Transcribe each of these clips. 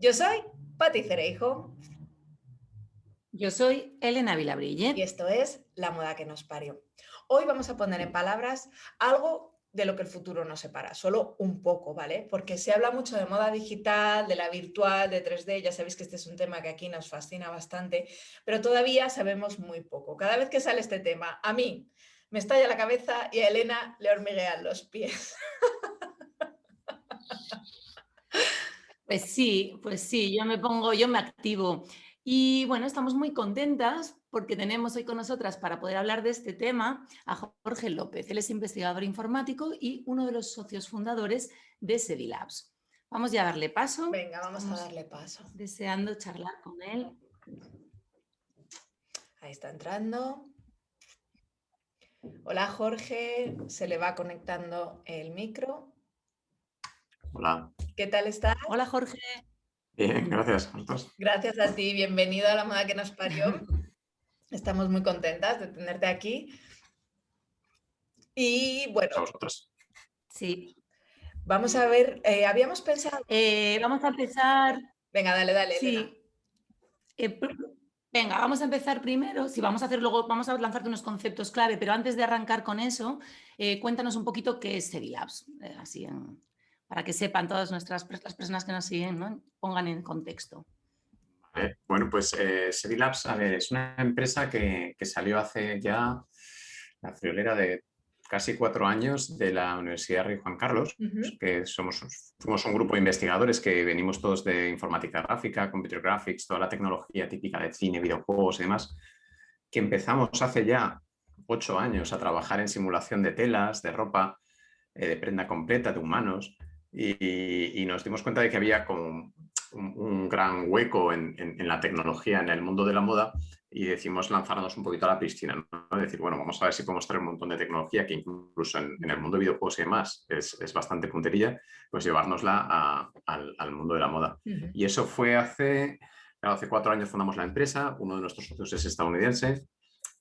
Yo soy Pati Cereijo Yo soy Elena y Vilabrille. esto es La moda que nos parió. Hoy vamos a poner en palabras algo de lo que el futuro nos separa, solo un poco, ¿vale? Porque se habla mucho de moda digital, de la virtual, de 3D, ya sabéis que este es un tema que aquí nos fascina bastante, pero todavía sabemos muy poco. Cada vez que sale este tema, a mí me estalla la cabeza y a Elena le hormiguean los pies. Pues sí, yo me activo. Y bueno, estamos muy contentas porque tenemos hoy con nosotras para poder hablar de este tema a Jorge López. Él es investigador informático y uno de los socios fundadores de Sedilabs. Vamos ya a darle paso. Venga, vamos a Estamos darle paso. deseando charlar con él. Ahí está entrando. Hola Jorge, se le va conectando el micro. Hola. ¿Qué tal estás? Hola Jorge. Bien, gracias. ¿Vosotros? Gracias a ti, bienvenido a La moda que nos parió. Estamos muy contentas de tenerte aquí. Y bueno, A vosotros. Sí. vamos a ver, habíamos pensado... Vamos a empezar. Venga, dale, Elena. Sí. Venga, vamos a empezar primero. Si vamos a hacer luego, vamos a lanzarte unos conceptos clave, pero antes de arrancar con eso, cuéntanos un poquito qué es Sedilabs, para que sepan todas las personas que nos siguen, ¿no? Pongan en contexto. Vale. Bueno, pues Sedilabs, a ver, es una empresa que salió hace ya la friolera de casi 4 años de la Universidad Rey Juan Carlos, que fuimos un grupo de investigadores que venimos todos de informática gráfica, computer graphics, toda la tecnología típica de cine, videojuegos y demás, que empezamos hace ya 8 años a trabajar en simulación de telas, de ropa, de prenda completa, de humanos, y nos dimos cuenta de que había como un gran hueco en la tecnología, en el mundo de la moda, y decimos lanzarnos un poquito a la piscina, ¿no? Decir, bueno, vamos a ver si podemos traer un montón de tecnología que incluso en el mundo de videojuegos y demás es bastante punterilla, pues llevárnosla al mundo de la moda. Y eso fue hace 4 años fundamos la empresa, uno de nuestros socios es estadounidense.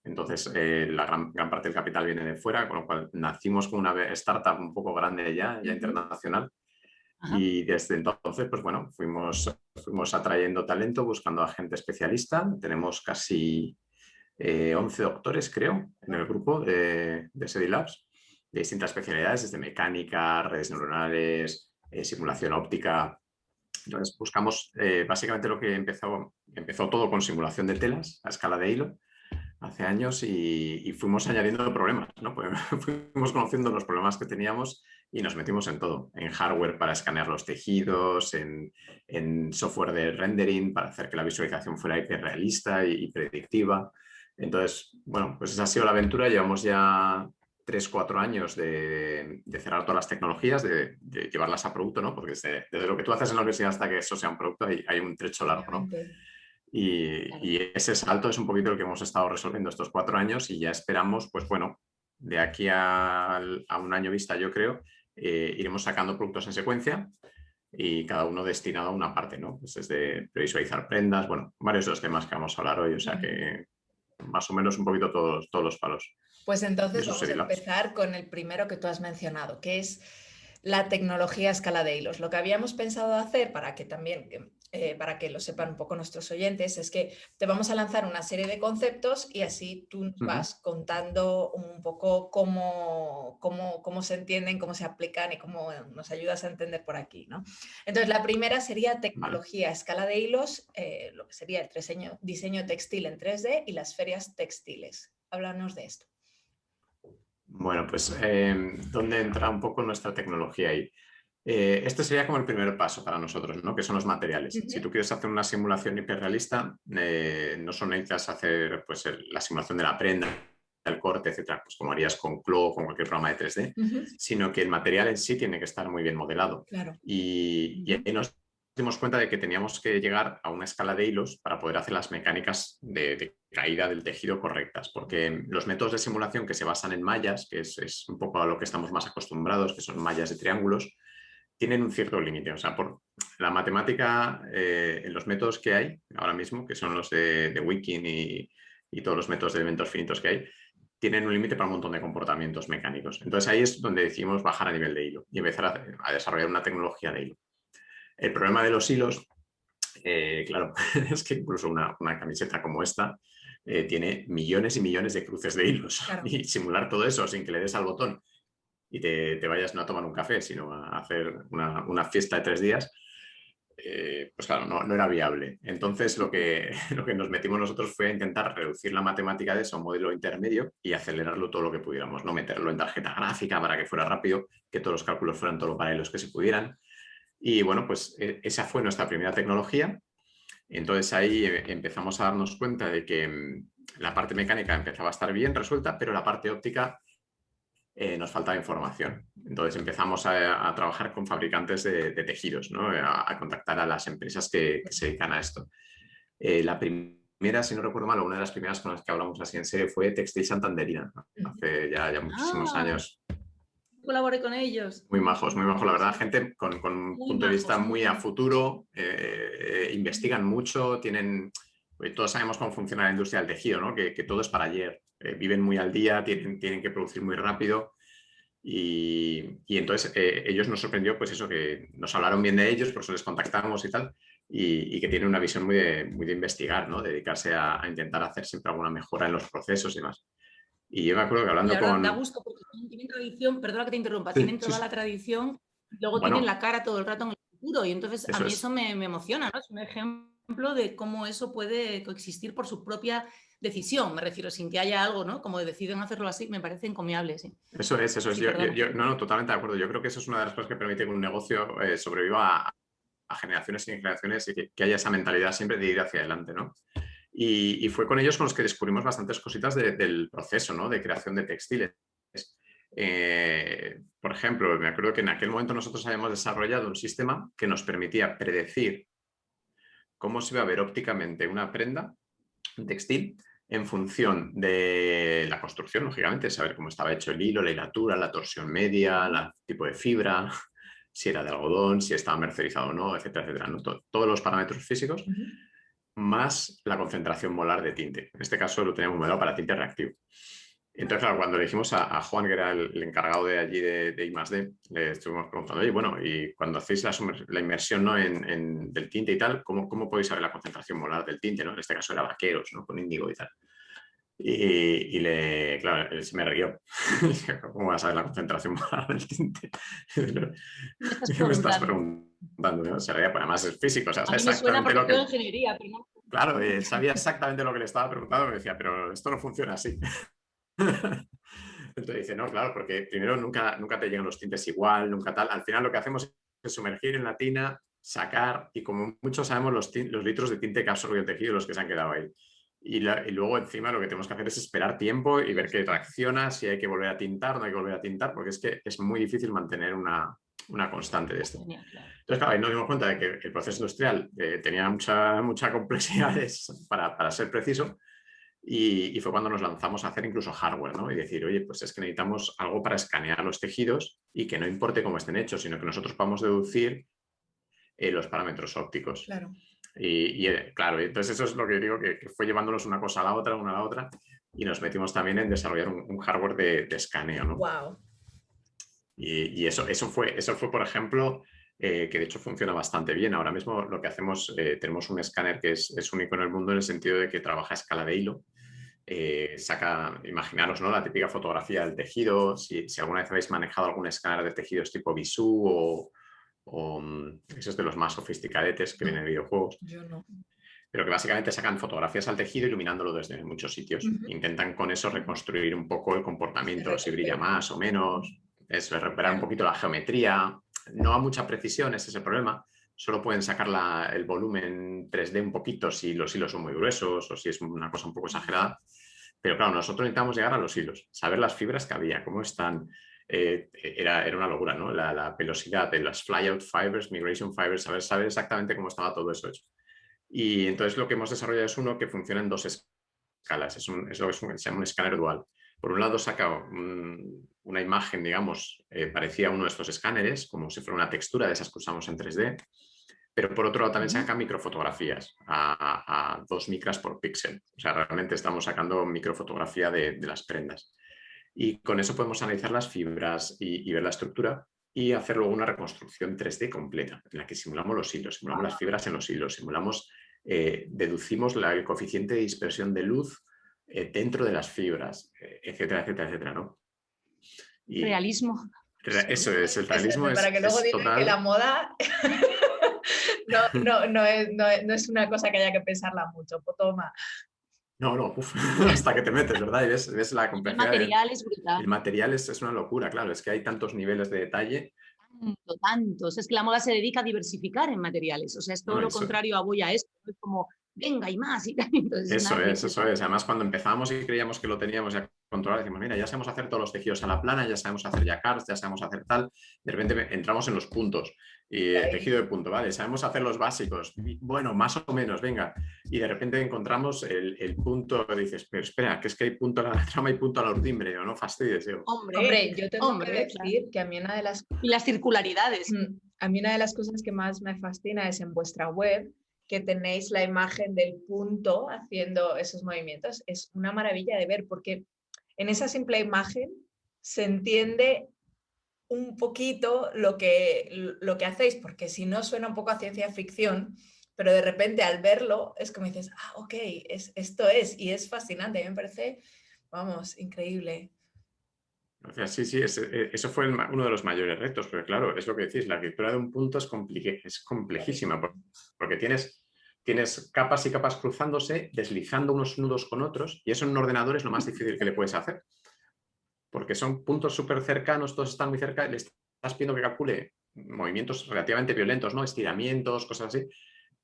Entonces, la gran parte del capital viene de fuera, con lo cual nacimos con una startup un poco grande ya internacional. Ajá. Y desde entonces, pues bueno, fuimos atrayendo talento, buscando a gente especialista. Tenemos casi 11 doctores, creo, en el grupo de Sedilabs, de distintas especialidades, desde mecánica, redes neuronales, simulación óptica. Entonces, buscamos básicamente lo que empezó todo con simulación de telas a escala de hilo hace años y fuimos añadiendo problemas, ¿no? Pues fuimos conociendo los problemas que teníamos y nos metimos en todo, en hardware para escanear los tejidos, en software de rendering para hacer que la visualización fuera hiperrealista y predictiva. Entonces, bueno, pues esa ha sido la aventura. Llevamos ya 3-4 años de cerrar todas las tecnologías, de llevarlas a producto, ¿no? Porque desde lo que tú haces en la universidad hasta que eso sea un producto hay un trecho largo, ¿no? Y ese salto es un poquito el que hemos estado resolviendo estos 4 años y ya esperamos, pues bueno, de aquí a un año vista, yo creo, iremos sacando productos en secuencia y cada uno destinado a una parte, ¿no? Pues desde previsualizar prendas, bueno, varios de los temas que vamos a hablar hoy, o sea que más o menos un poquito todos los palos. Pues entonces vamos a empezar con el primero que tú has mencionado, que es la tecnología a escala de hilos. Lo que habíamos pensado hacer, para que también, para que lo sepan un poco nuestros oyentes, es que te vamos a lanzar una serie de conceptos y así tú nos vas contando un poco cómo se entienden, cómo se aplican y cómo nos ayudas a entender por aquí, ¿no? Entonces, la primera sería tecnología a escala de hilos, lo que sería el diseño textil en 3D y las ferias textiles. Háblanos de esto. Bueno, pues ¿dónde entra un poco nuestra tecnología ahí? Este sería como el primer paso para nosotros, ¿no? Que son los materiales. Si tú quieres hacer una simulación hiperrealista, no solo necesitas hacer pues, la simulación de la prenda, el corte, etcétera, pues como harías con Clo o con cualquier programa de 3D, sino que el material en sí tiene que estar muy bien modelado. Claro. Y ahí nos dimos cuenta de que teníamos que llegar a una escala de hilos para poder hacer las mecánicas de caída del tejido correctas, porque los métodos de simulación que se basan en mallas, que es un poco a lo que estamos más acostumbrados, que son mallas de triángulos, tienen un cierto límite. O sea, por la matemática, en los métodos que hay ahora mismo, que son los de Wiking y todos los métodos de elementos finitos que hay, tienen un límite para un montón de comportamientos mecánicos. Entonces ahí es donde decidimos bajar a nivel de hilo y empezar a desarrollar una tecnología de hilo. El problema de los hilos Claro, es que incluso una camiseta como esta tiene millones y millones de cruces de hilos. Claro. Y simular todo eso sin que le des al botón y te vayas no a tomar un café, sino a hacer una fiesta de 3 días, pues claro, no era viable. Entonces lo que nos metimos nosotros fue intentar reducir la matemática de eso a un modelo intermedio y acelerarlo todo lo que pudiéramos, no meterlo en tarjeta gráfica para que fuera rápido, que todos los cálculos fueran todo paralelos que se pudieran. Y bueno, pues esa fue nuestra primera tecnología. Entonces ahí empezamos a darnos cuenta de que la parte mecánica empezaba a estar bien resuelta, pero la parte óptica nos faltaba información. Entonces empezamos a trabajar con fabricantes de tejidos, ¿no? A contactar a las empresas que se dedican a esto. La primera, si no recuerdo mal, una de las primeras con las que hablamos así en serio fue Textil Santanderina, hace ya muchísimos años. Colaboré con ellos. Muy majos, la verdad, gente con un punto de vista muy a futuro, investigan mucho, todos sabemos cómo funciona la industria del tejido, ¿no? Que todo es para ayer, viven muy al día, tienen que producir muy rápido y entonces ellos nos sorprendió pues eso, que nos hablaron bien de ellos, por eso les contactamos y tal, y que tienen una visión muy de investigar, ¿no? Dedicarse a intentar hacer siempre alguna mejora en los procesos y demás. Y yo me acuerdo que hablando con... Da gusto porque tienen tradición, perdona que te interrumpa, Sí, tienen toda la tradición, luego tienen la cara todo el rato en el futuro y entonces a mí eso me emociona, ¿no? Es un ejemplo de cómo eso puede coexistir por su propia decisión, me refiero, sin que haya algo, ¿no? Como deciden hacerlo así, me parece encomiable, sí. Eso es. Sí, No, totalmente de acuerdo. Yo creo que eso es una de las cosas que permite que un negocio sobreviva a generaciones y generaciones y que haya esa mentalidad siempre de ir hacia adelante, ¿no? Y fue con ellos con los que descubrimos bastantes cositas del proceso, ¿no? De creación de textiles. Por ejemplo, me acuerdo que en aquel momento nosotros habíamos desarrollado un sistema que nos permitía predecir cómo se iba a ver ópticamente una prenda textil en función de la construcción, lógicamente, saber cómo estaba hecho el hilo, la hilatura, la torsión media, el tipo de fibra, si era de algodón, si estaba mercerizado o no, etcétera, etcétera, ¿no? Todos los parámetros físicos, más la concentración molar de tinte. En este caso lo teníamos modelado para tinte reactivo. Entonces, claro, cuando le dijimos a Juan, que era el encargado de allí de I+D, le estuvimos preguntando, oye, bueno, y cuando hacéis la inmersión, ¿no? del tinte y tal, ¿cómo podéis saber la concentración molar del tinte, ¿no? En este caso era vaqueros, ¿no? Con índigo y tal. Claro, él se me rió. ¿Cómo vas a saber la concentración molar del tinte? ¿Qué me estás preguntando? ¿No? Se reía, pues además es físico, o sea, a mí me suena porque yo ingeniería, pero no. Claro, sabía exactamente lo que le estaba preguntando, me decía, pero esto no funciona así. Entonces dice, no, claro, porque primero nunca te llegan los tintes igual, nunca tal. Al final lo que hacemos es sumergir en la tina, sacar, y como muchos sabemos los litros de tinte que ha absorbido el tejido, los que se han quedado ahí. Y luego encima lo que tenemos que hacer es esperar tiempo y ver qué reacciona, si hay que volver a tintar, no hay que volver a tintar, porque es que es muy difícil mantener una constante de esto. Entonces, claro, ahí nos dimos cuenta de que el proceso industrial tenía mucha complejidad para ser preciso. Y fue cuando nos lanzamos a hacer incluso hardware, ¿no? Y decir, oye, pues es que necesitamos algo para escanear los tejidos y que no importe cómo estén hechos, sino que nosotros podamos deducir los parámetros ópticos. Claro. Claro, entonces eso es lo que digo, que fue llevándonos una cosa a la otra, una a la otra, y nos metimos también en desarrollar un hardware de escaneo, ¿no? Wow. Y eso fue, por ejemplo, que de hecho funciona bastante bien. Ahora mismo lo que hacemos, tenemos un escáner que es único en el mundo en el sentido de que trabaja a escala de hilo. Imaginaros, ¿no? La típica fotografía del tejido. Si alguna vez habéis manejado algún escáner de tejidos tipo Visu o esos de los más sofisticadetes que vienen en videojuegos. Yo no. Pero que básicamente sacan fotografías al tejido iluminándolo desde muchos sitios. Intentan con eso reconstruir un poco el comportamiento, si brilla más o menos. Eso, recuperar un poquito la geometría. No a mucha precisión, ese es el problema. Solo pueden sacar el volumen 3D un poquito si los hilos son muy gruesos o si es una cosa un poco exagerada. Pero claro, nosotros necesitamos llegar a los hilos, saber las fibras que había, cómo están. Era una locura, ¿no? La velocidad de las flyout fibers, migration fibers, saber exactamente cómo estaba todo eso hecho. Y entonces lo que hemos desarrollado es uno que funciona en 2 escalas. Es lo que se llama un escáner dual. Por un lado saca una imagen, digamos, parecida a uno de estos escáneres, como si fuera una textura de esas que usamos en 3D, pero por otro lado también saca microfotografías a 2 micras por píxel. O sea, realmente estamos sacando microfotografía de las prendas. Y con eso podemos analizar las fibras y ver la estructura y hacer luego una reconstrucción 3D completa, en la que simulamos los hilos, simulamos las fibras en los hilos, simulamos, deducimos el coeficiente de dispersión de luz dentro de las fibras, etcétera, etcétera, etcétera, ¿no? Y realismo. eso es, el realismo para que luego es digan total. que la moda no es una cosa que haya que pensarla mucho. Pues toma. No, hasta que te metes, ¿verdad? Y ves la complejidad. El material es brutal. El material es una locura, claro, es que hay tantos niveles de detalle. Tantos. Es que la moda se dedica a diversificar en materiales. O sea, es todo lo Eso, contrario a voy a esto. Es como, venga, y más. Y tal. Entonces, eso es. Además, cuando empezamos y creíamos que lo teníamos ya controlado, decimos, mira, ya sabemos hacer todos los tejidos a la plana, ya sabemos hacer jacquards, ya sabemos hacer tal. De repente entramos en los puntos. Y tejido de punto, ¿vale? Sabemos hacer los básicos. Bueno, más o menos, venga. Y de repente encontramos el punto que dices, pero espera, que es que hay punto a la trama y punto a la urdimbre, ¿o no fastidies? Hombre, yo tengo que decir que a mí una de las... Y las circularidades. A mí una de las cosas que más me fascina es en vuestra web, que tenéis la imagen del punto haciendo esos movimientos. Es una maravilla de ver, porque en esa simple imagen se entiende un poquito lo que hacéis, porque si no suena un poco a ciencia ficción, pero de repente al verlo es como dices, ah, ok, esto es, y es fascinante, a mí me parece, vamos, increíble. O sea, sí, eso fue uno de los mayores retos, pero claro, es lo que decís, la arquitectura de un punto es complejísima, porque tienes capas y capas cruzándose, deslizando unos nudos con otros, y eso en un ordenador es lo más difícil que le puedes hacer. Porque son puntos súper cercanos, todos están muy cerca, le estás pidiendo que calcule movimientos relativamente violentos, ¿no? Estiramientos, cosas así.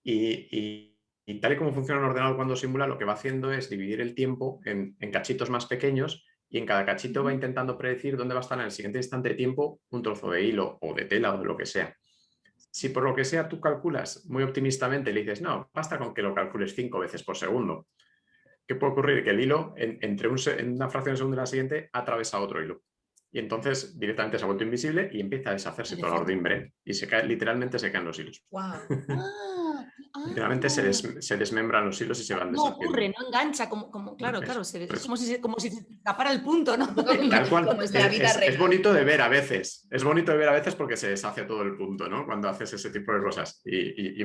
Y tal y como funciona un ordenador cuando simula, lo que va haciendo es dividir el tiempo en cachitos más pequeños y en cada cachito va intentando predecir dónde va a estar en el siguiente instante de tiempo un trozo de hilo o de tela o de lo que sea. Si por lo que sea tú calculas muy optimistamente y le dices, no, basta con que lo calcules 5 veces por segundo, ¿qué puede ocurrir? Que el hilo, en una fracción de segundo y la siguiente, atraviesa otro hilo. Y entonces directamente se ha vuelto invisible y empieza a deshacerse toda la urdimbre y literalmente se caen los hilos. Wow. Literalmente se desmembran los hilos y se van deshaciendo. No ocurre, no engancha, claro, es como si se escapara el punto, ¿no? Tal cual. Como es la vida real. Es bonito de ver a veces. Es bonito de ver a veces porque se deshace todo el punto, ¿no? Cuando haces ese tipo de cosas. Y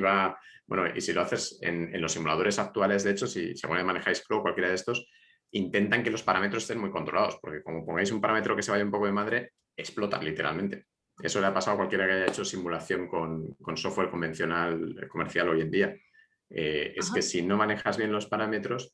si lo haces en los simuladores actuales, de hecho, si según manejáis Pro o cualquiera de estos, intentan que los parámetros estén muy controlados, porque como pongáis un parámetro que se vaya un poco de madre, explota literalmente. Eso le ha pasado a cualquiera que haya hecho simulación con software convencional comercial hoy en día. Es que si no manejas bien los parámetros,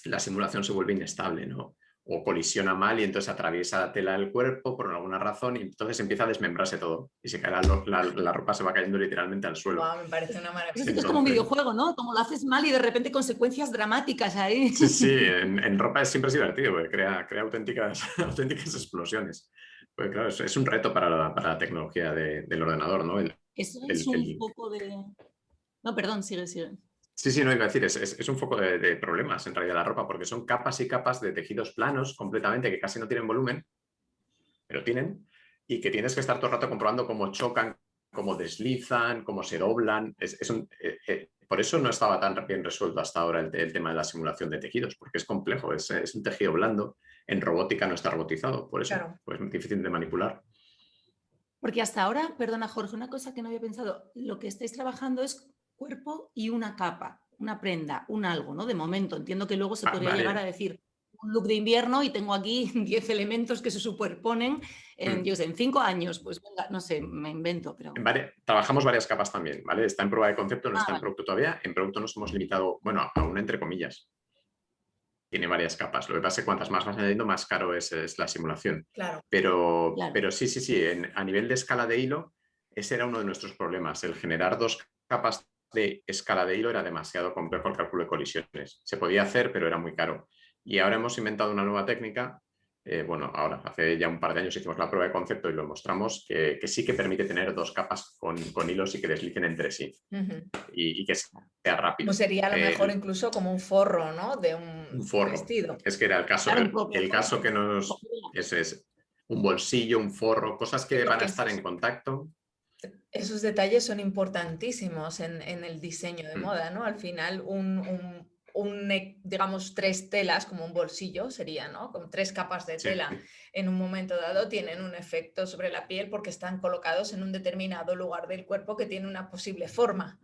la simulación se vuelve inestable, ¿no? O colisiona mal y entonces atraviesa la tela del cuerpo por alguna razón y entonces empieza a desmembrarse todo y se cae la ropa se va cayendo literalmente al suelo. Wow, me parece una maravilla. Entonces, es como un videojuego, ¿no? Como lo haces mal y de repente consecuencias dramáticas ahí. Sí, en ropa siempre es divertido porque crea auténticas explosiones. Pues claro, es un reto para la tecnología del ordenador, ¿no? Eso es un poco de... No, perdón, sigue. Sí, no iba a decir, es un foco de problemas en realidad la ropa, porque son capas y capas de tejidos planos completamente que casi no tienen volumen, pero tienen, y que tienes que estar todo el rato comprobando cómo chocan, cómo deslizan, cómo se doblan. Por eso no estaba tan bien resuelto hasta ahora el tema de la simulación de tejidos, porque es complejo, es un tejido blando, en robótica no está robotizado, por eso pues, es difícil de manipular. Porque hasta ahora, perdona Jorge, una cosa que no había pensado, lo que estáis trabajando es cuerpo y una capa, una prenda, un algo, ¿no? De momento, entiendo que luego se podría llegar a decir un look de invierno y tengo aquí 10 elementos que se superponen en 5 años, pues venga, no sé, me invento. Pero... Trabajamos varias capas también, ¿vale? Está en prueba de concepto, no está en producto todavía. En producto nos hemos limitado, bueno, a una entre comillas. Tiene varias capas. Lo que pasa es que cuantas más vas añadiendo, más caro es la simulación. Claro. Pero sí, a nivel de escala de hilo, ese era uno de nuestros problemas. El generar 2 capas de escala de hilo era demasiado complejo el cálculo de colisiones. Se podía hacer, pero era muy caro. Y ahora hemos inventado una nueva técnica. Hace ya un par de años hicimos la prueba de concepto y lo mostramos, que sí que permite tener 2 capas con hilos y que deslicen entre sí. Y que sea rápido. Pues sería a lo mejor incluso como un forro, ¿no? De un forro. vestido. Es que era el caso, el caso que nos... es un bolsillo, un forro, cosas que van a estar en contacto. Esos detalles son importantísimos en el diseño de moda, ¿no? Al final, un digamos, 3 telas, como un bolsillo sería, ¿no? Con 3 capas de Sí. tela en un momento dado tienen un efecto sobre la piel porque están colocados en un determinado lugar del cuerpo que tiene una posible forma.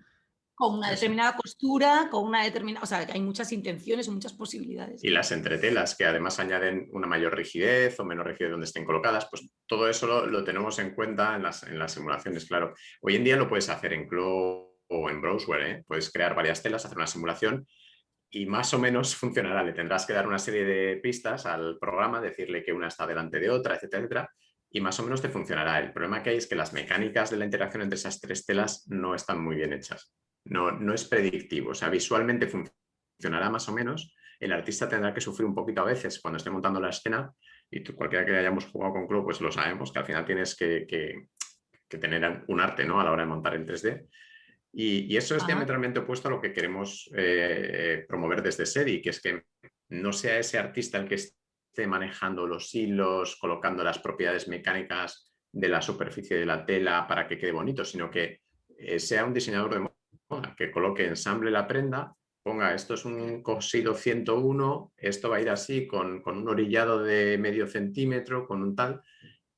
Con una Eso. determinada costura, con una determinada... O sea, que hay muchas intenciones y muchas posibilidades. Y las entretelas, que además añaden una mayor rigidez o menor rigidez donde estén colocadas, pues todo eso lo tenemos en cuenta en las simulaciones, claro. Hoy en día lo puedes hacer en Clo o en Browsware, ¿eh? Puedes crear varias telas, hacer una simulación y más o menos funcionará. Le tendrás que dar una serie de pistas al programa, decirle que una está delante de otra, etcétera, etcétera, y más o menos te funcionará. El problema que hay es que las mecánicas de la interacción entre esas 3 telas no están muy bien hechas. No es predictivo, o sea, visualmente funcionará más o menos. El artista tendrá que sufrir un poquito a veces cuando esté montando la escena, y cualquiera que hayamos jugado con Clo, pues lo sabemos, que al final tienes que tener un arte, ¿no? A la hora de montar en 3D. Y eso es diametralmente opuesto a lo que queremos promover desde SEDI, que es que no sea ese artista el que esté manejando los hilos, colocando las propiedades mecánicas de la superficie de la tela para que quede bonito, sino que sea un diseñador de moda que coloque, ensamble la prenda, ponga esto es un cosido 101, esto va a ir así con un orillado de medio centímetro, con un tal,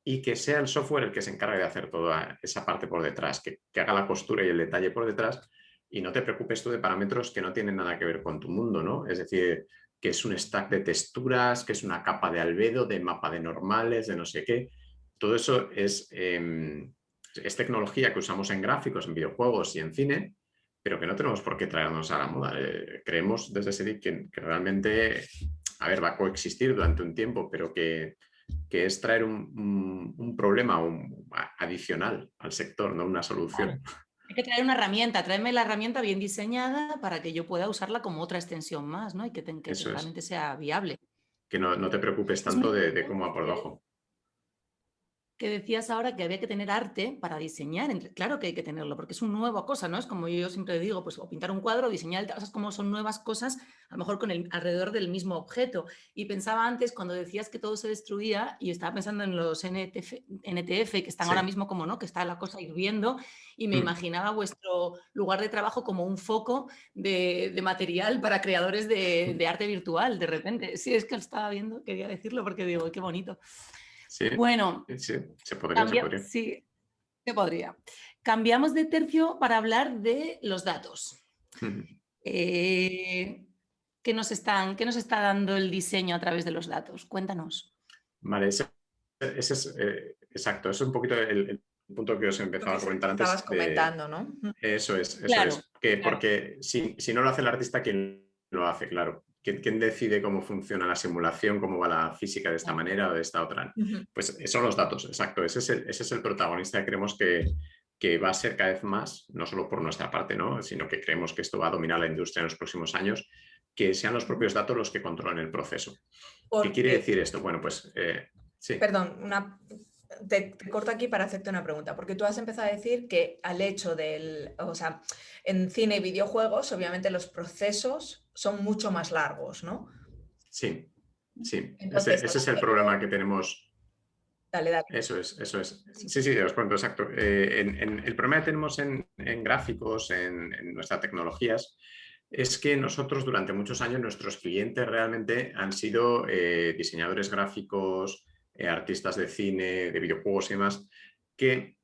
y que sea el software el que se encargue de hacer toda esa parte por detrás, que haga la costura y el detalle por detrás, y no te preocupes tú de parámetros que no tienen nada que ver con tu mundo, ¿no? Es decir, que es un stack de texturas, que es una capa de albedo, de mapa de normales, de no sé qué. Todo eso es tecnología que usamos en gráficos, en videojuegos y en cine, pero que no tenemos por qué traernos a la moda. Creemos desde SEDI que realmente, a ver, va a coexistir durante un tiempo, pero que es traer un problema adicional al sector, no una solución. Claro. Hay que traer una herramienta, tráeme la herramienta bien diseñada para que yo pueda usarla como otra extensión más, ¿no? Y que Eso es, realmente sea viable. que no te preocupes Es muy tanto de bonito cómo va por debajo. que decías ahora que había que tener arte para diseñar. Claro que hay que tenerlo, porque es una nueva cosa, ¿no? Es como yo siempre digo, pues o pintar un cuadro, o diseñar, cosas como son nuevas cosas, a lo mejor con alrededor del mismo objeto. Y pensaba antes, cuando decías que todo se destruía, y estaba pensando en los NTF que están Sí. ahora mismo como, ¿no? Que está la cosa hirviendo, y me imaginaba vuestro lugar de trabajo como un foco de material para creadores de arte virtual, de repente. Sí, es que lo estaba viendo, quería decirlo porque digo, qué bonito. Sí, Bueno, sí, se podría. sí, se podría. Cambiamos de tercio para hablar de los datos. ¿Qué nos está dando el diseño a través de los datos? Cuéntanos. Vale, ese es exacto, es un poquito el punto que os empezaba a comentar antes. Estabas comentando, ¿no? Eso es. Claro, Que, claro. porque si no lo hace el artista, ¿quién lo hace? Claro. ¿Quién decide cómo funciona la simulación, cómo va la física de esta manera o de esta otra? Pues son los datos, exacto. Ese es el protagonista que creemos que va a ser cada vez más, no solo por nuestra parte, ¿no? Sino que creemos que esto va a dominar la industria en los próximos años, que sean los propios datos los que controlen el proceso. ¿Qué quiere decir esto? Bueno, pues sí. Perdón, te corto aquí para hacerte una pregunta, porque tú has empezado a decir que al hecho o sea, en cine y videojuegos, obviamente los procesos son mucho más largos, ¿no? Sí. Entonces, Ese es el problema que tenemos. Dale. Eso es. Sí, os cuento, exacto. El problema que tenemos en gráficos, en nuestras tecnologías, es que nosotros durante muchos años nuestros clientes realmente han sido diseñadores gráficos, artistas de cine, de videojuegos y demás, que,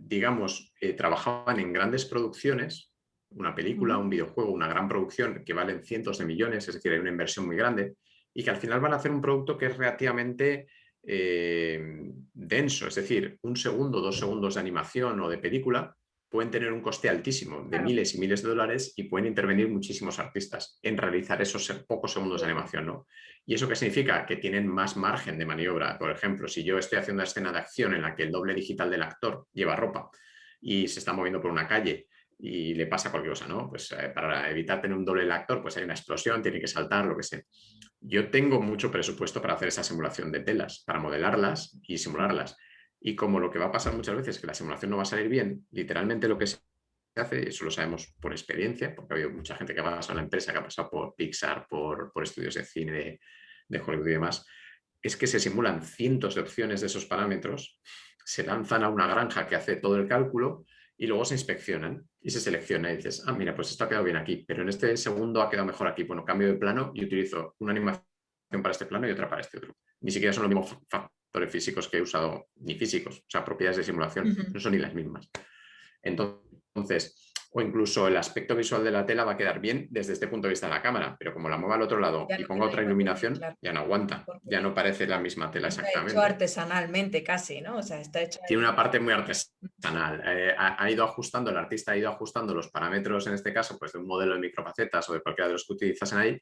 digamos, trabajaban en grandes producciones, una película, un videojuego, una gran producción que valen cientos de millones, es decir, hay una inversión muy grande, y que al final van a hacer un producto que es relativamente denso, es decir, 1 segundo, 2 segundos de animación o de película pueden tener un coste altísimo de miles y miles de dólares y pueden intervenir muchísimos artistas en realizar esos pocos segundos de animación, ¿no? ¿Y eso qué significa? Que tienen más margen de maniobra. Por ejemplo, si yo estoy haciendo una escena de acción en la que el doble digital del actor lleva ropa y se está moviendo por una calle y le pasa cualquier cosa, ¿no? Pues para evitar tener un doble del actor, pues hay una explosión, tiene que saltar, lo que sea. Yo tengo mucho presupuesto para hacer esa simulación de telas, para modelarlas y simularlas. Y como lo que va a pasar muchas veces es que la simulación no va a salir bien, literalmente lo que se hace, eso lo sabemos por experiencia, porque ha habido mucha gente que ha pasado en la empresa, que ha pasado por Pixar, por estudios de cine de Hollywood y demás, es que se simulan cientos de opciones de esos parámetros, se lanzan a una granja que hace todo el cálculo y luego se inspeccionan y se selecciona y dices, ah, mira, pues esto ha quedado bien aquí, pero en este segundo ha quedado mejor aquí. Bueno, cambio de plano y utilizo una animación para este plano y otra para este otro. Ni siquiera son los mismos factores físicos que he usado, ni físicos, o sea, propiedades de simulación, no son ni las mismas. Entonces, o incluso el aspecto visual de la tela va a quedar bien desde este punto de vista de la cámara, pero como la mueva al otro lado y ponga otra iluminación, claro, ya no aguanta, ya no parece la misma tela exactamente. Está hecho artesanalmente casi, ¿no? O sea, está hecho... Tiene una parte muy artesanal. Ha ido ajustando, el artista ha ido ajustando los parámetros, en este caso, pues de un modelo de microfacetas o de cualquiera de los que utilizasen ahí,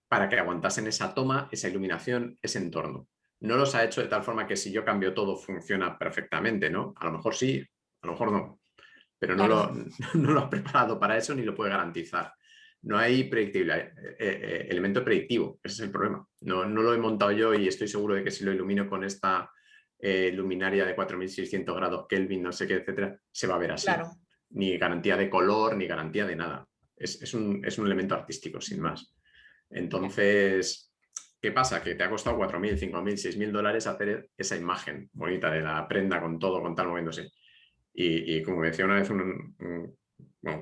para que aguantasen esa toma, esa iluminación, ese entorno. No los ha hecho de tal forma que si yo cambio todo funciona perfectamente, ¿no? A lo mejor sí, a lo mejor no, pero no, claro, no lo ha preparado para eso ni lo puede garantizar. No hay elemento predictivo, ese es el problema. No lo he montado yo y estoy seguro de que si lo ilumino con esta luminaria de 4600 grados Kelvin, no sé qué, etcétera, se va a ver así. Claro. Ni garantía de color, ni garantía de nada. Es un elemento artístico, sin más. Entonces, ¿qué pasa? Que te ha costado 4.000, 5.000, 6.000 dólares hacer esa imagen bonita de la prenda con todo, con tal moviéndose. Y como decía una vez un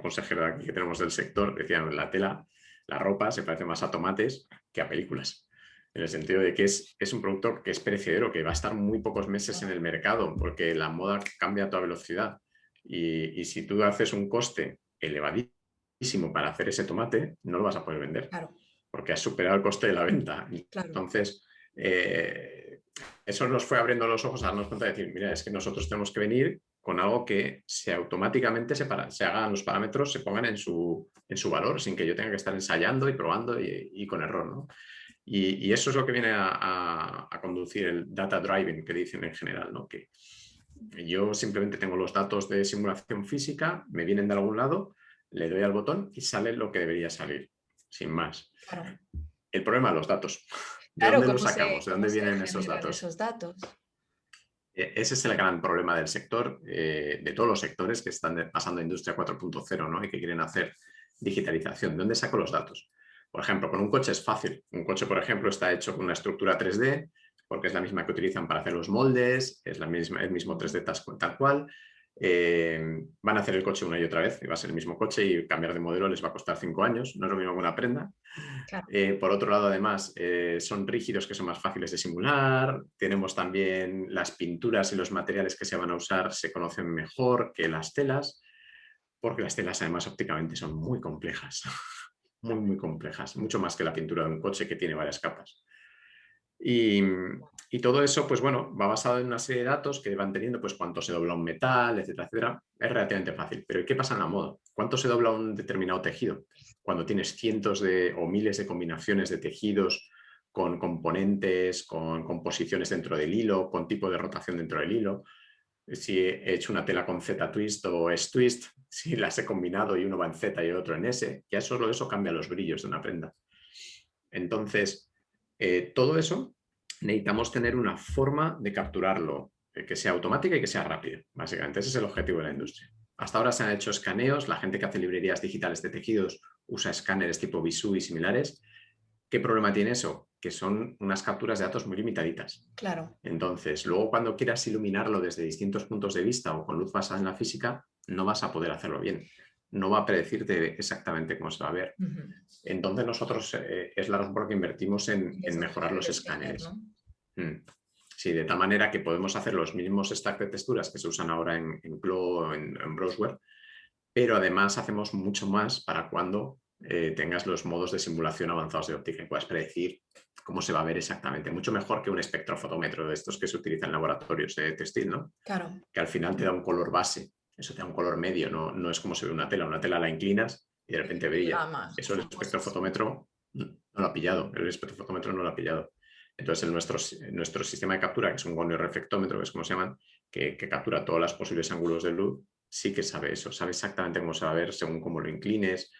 consejero de aquí que tenemos del sector, decía, la tela, la ropa se parece más a tomates que a películas. En el sentido de que es un producto que es perecedero, que va a estar muy pocos meses en el mercado, porque la moda cambia a toda velocidad. Y si tú haces un coste elevadísimo para hacer ese tomate, no lo vas a poder vender. Claro. Porque has superado el coste de la venta. Claro. Entonces, eso nos fue abriendo los ojos a darnos cuenta de decir, mira, es que nosotros tenemos que venir con algo que automáticamente se hagan los parámetros, se pongan en su valor, sin que yo tenga que estar ensayando y probando y con error, ¿no? Y eso es lo que viene a conducir el data driving, que dicen en general, ¿no? Que yo simplemente tengo los datos de simulación física, me vienen de algún lado, le doy al botón y sale lo que debería salir, sin más. Claro. El problema de los datos. ¿De dónde los sacamos? ¿De dónde vienen esos datos? Ese es el gran problema del sector, de todos los sectores que están pasando a Industria 4.0, ¿no? Y que quieren hacer digitalización. ¿De dónde saco los datos? Por ejemplo, con un coche es fácil. Un coche, por ejemplo, está hecho con una estructura 3D, porque es la misma que utilizan para hacer los moldes, es el mismo 3D tal cual. Van a hacer el coche una y otra vez, y va a ser el mismo coche y cambiar de modelo les va a costar 5 años, no es lo mismo que una prenda. Claro. Por otro lado, además, son rígidos que son más fáciles de simular, tenemos también las pinturas y los materiales que se van a usar se conocen mejor que las telas, porque las telas además ópticamente son muy complejas, muy complejas, mucho más que la pintura de un coche que tiene varias capas. Y todo eso, pues bueno, va basado en una serie de datos que van teniendo, pues cuánto se dobla un metal, etcétera, etcétera. Es relativamente fácil. Pero ¿qué pasa en la moda? ¿Cuánto se dobla un determinado tejido? Cuando tienes cientos o miles de combinaciones de tejidos con componentes, con composiciones dentro del hilo, con tipo de rotación dentro del hilo. Si he hecho una tela con Z-twist o S-twist, si las he combinado y uno va en Z y el otro en S, ya solo eso cambia los brillos de una prenda. Entonces, todo eso necesitamos tener una forma de capturarlo que sea automática y que sea rápida, básicamente. Ese es el objetivo de la industria. Hasta ahora se han hecho escaneos, la gente que hace librerías digitales de tejidos usa escáneres tipo Visu y similares. ¿Qué problema tiene eso? Que son unas capturas de datos muy limitaditas. Claro. Entonces, luego cuando quieras iluminarlo desde distintos puntos de vista o con luz basada en la física, no vas a poder hacerlo bien. No va a predecirte exactamente cómo se va a ver. Entonces nosotros es la razón por la que invertimos en mejorar los escáneres. ¿No? Sí, de tal manera que podemos hacer los mismos stacks de texturas que se usan ahora en Clo, en Browsware, pero además hacemos mucho más para cuando tengas los modos de simulación avanzados de óptica y puedas predecir cómo se va a ver exactamente. Mucho mejor que un espectrofotómetro de estos que se utilizan en laboratorios de textil, ¿no? Claro. Que al final te da un color base. Eso te da un color medio, no es como se ve una tela. Una tela la inclinas y de repente brilla. Eso el espectrofotómetro no lo ha pillado. El espectrofotómetro no lo ha pillado. Entonces nuestro sistema de captura, que es un gonio-reflectómetro, que es como se llaman, que captura todos los posibles ángulos de luz, sí que sabe eso. Sabe exactamente cómo se va a ver según cómo lo inclines.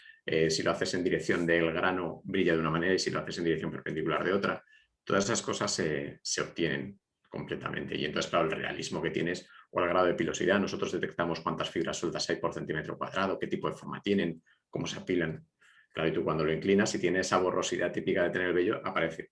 Si lo haces en dirección del grano, brilla de una manera y si lo haces en dirección perpendicular de otra. Todas esas cosas se obtienen completamente. Y entonces, claro, el realismo que tienes o el grado de pilosidad, nosotros detectamos cuántas fibras sueltas hay por centímetro cuadrado, qué tipo de forma tienen, cómo se apilan. Claro, y tú cuando lo inclinas, si tiene esa borrosidad típica de tener el vello, aparece.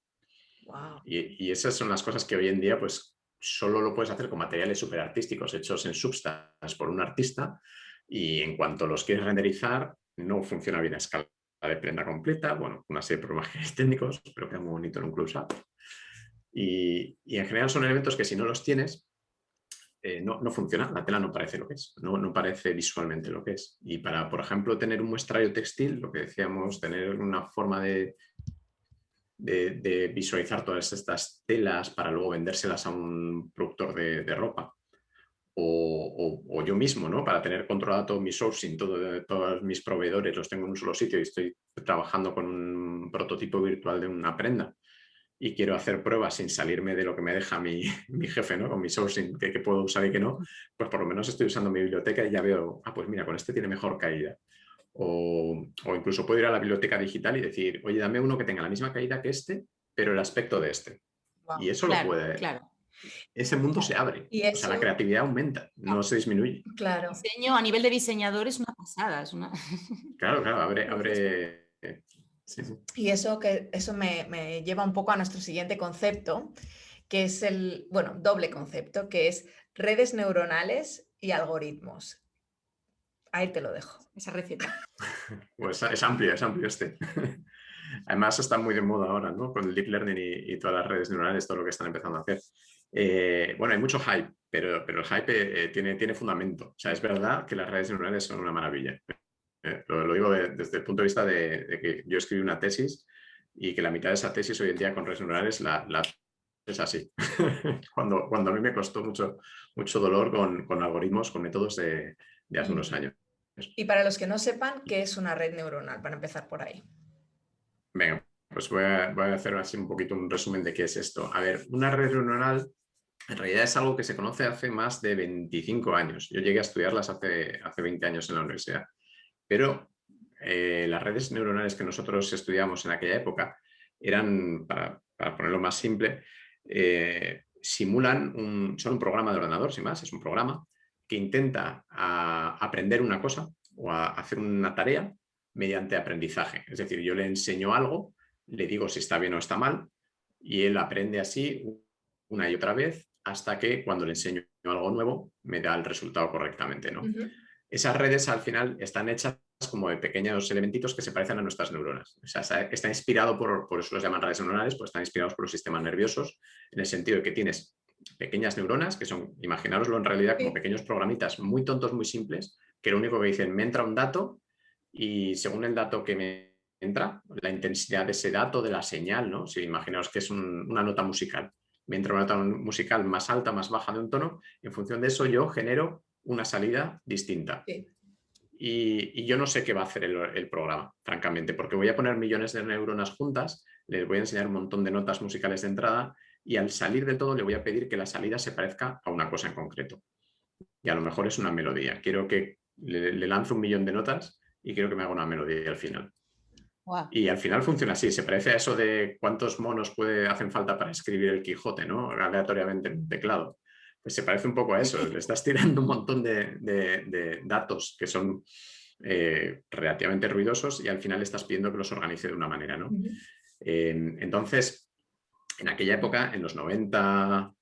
Wow. Y esas son las cosas que hoy en día, pues, solo lo puedes hacer con materiales súper artísticos hechos en Substance por un artista, y en cuanto los quieres renderizar, no funciona bien a escala de prenda completa, bueno, una serie de problemas técnicos, pero queda muy bonito en un close-up. Y en general son elementos que si no los tienes, no funciona, la tela no parece lo que es, no parece visualmente lo que es. Y para, por ejemplo, tener un muestrario textil, lo que decíamos, tener una forma de visualizar todas estas telas para luego vendérselas a un productor de ropa, o yo mismo, ¿no? Para tener controlado todo mi sourcing, todos mis proveedores los tengo en un solo sitio y estoy trabajando con un prototipo virtual de una prenda y quiero hacer pruebas sin salirme de lo que me deja mi jefe, ¿no? Con mi sourcing, que puedo usar y que no, pues por lo menos estoy usando mi biblioteca y ya veo, pues mira, con este tiene mejor caída. O incluso puedo ir a la biblioteca digital y decir, oye, dame uno que tenga la misma caída que este, pero el aspecto de este. Wow. Y eso lo puede... Claro. Ese mundo se abre, y eso, o sea, la creatividad aumenta, no se disminuye. Claro. El diseño a nivel de diseñador es una pasada. Claro, abre... Sí. Y eso me lleva un poco a nuestro siguiente concepto, que es doble concepto, que es redes neuronales y algoritmos. Ahí te lo dejo, esa receta. Pues es amplio este. Además está muy de moda ahora, ¿no? Con el deep learning y todas las redes neuronales, todo lo que están empezando a hacer. Bueno, hay mucho hype, pero el hype tiene fundamento. O sea, es verdad que las redes neuronales son una maravilla. Lo digo desde el punto de vista de que yo escribí una tesis y que la mitad de esa tesis hoy en día con redes neuronales es así. cuando a mí me costó mucho dolor con algoritmos, con métodos de hace unos años. Y para los que no sepan, ¿qué es una red neuronal? Para empezar por ahí. Venga, pues voy a hacer así un poquito un resumen de qué es esto. A ver, una red neuronal en realidad es algo que se conoce hace más de 25 años. Yo llegué a estudiarlas hace 20 años en la universidad. Pero las redes neuronales que nosotros estudiamos en aquella época eran, para ponerlo más simple, son un programa de ordenador, sin más, es un programa que intenta aprender una cosa o hacer una tarea mediante aprendizaje. Es decir, yo le enseño algo, le digo si está bien o está mal, y él aprende así una y otra vez hasta que cuando le enseño algo nuevo me da el resultado correctamente, ¿no? Esas redes al final están hechas como de pequeños elementitos que se parecen a nuestras neuronas. O sea, está inspirado por eso los llaman redes neuronales, pues están inspirados por los sistemas nerviosos, en el sentido de que tienes pequeñas neuronas, que son, imaginároslo en realidad como pequeños programitas muy tontos, muy simples, que lo único que dicen, me entra un dato y según el dato que me entra, la intensidad de ese dato, de la señal, ¿no? Si imaginaos que es una nota musical, me entra una nota musical más alta, más baja de un tono, en función de eso yo genero una salida distinta. Sí. Y yo no sé qué va a hacer el programa, francamente, porque voy a poner millones de neuronas juntas, les voy a enseñar un montón de notas musicales de entrada y al salir del todo le voy a pedir que la salida se parezca a una cosa en concreto. Y a lo mejor es una melodía. Quiero que le lance 1 millón de notas y quiero que me haga una melodía al final. Wow. Y al final funciona así, se parece a eso de cuántos monos hacen falta para escribir el Quijote, ¿no? Aleatoriamente en un teclado. Pues se parece un poco a eso, le estás tirando un montón de datos que son relativamente ruidosos y al final estás pidiendo que los organice de una manera, ¿no? Entonces, en aquella época, en los 90,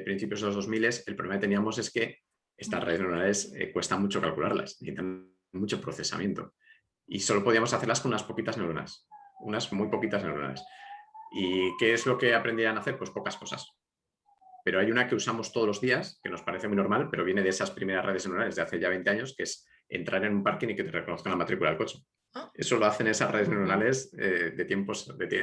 principios de los 2000, el problema que teníamos es que estas redes neuronales cuesta mucho calcularlas, necesitan mucho procesamiento y solo podíamos hacerlas con unas poquitas neuronas, unas muy poquitas neuronas. ¿Y qué es lo que aprendían a hacer? Pues pocas cosas. Pero hay una que usamos todos los días, que nos parece muy normal, pero viene de esas primeras redes neuronales de hace ya 20 años, que es entrar en un parking y que te reconozcan la matrícula del coche. Eso lo hacen esas redes neuronales de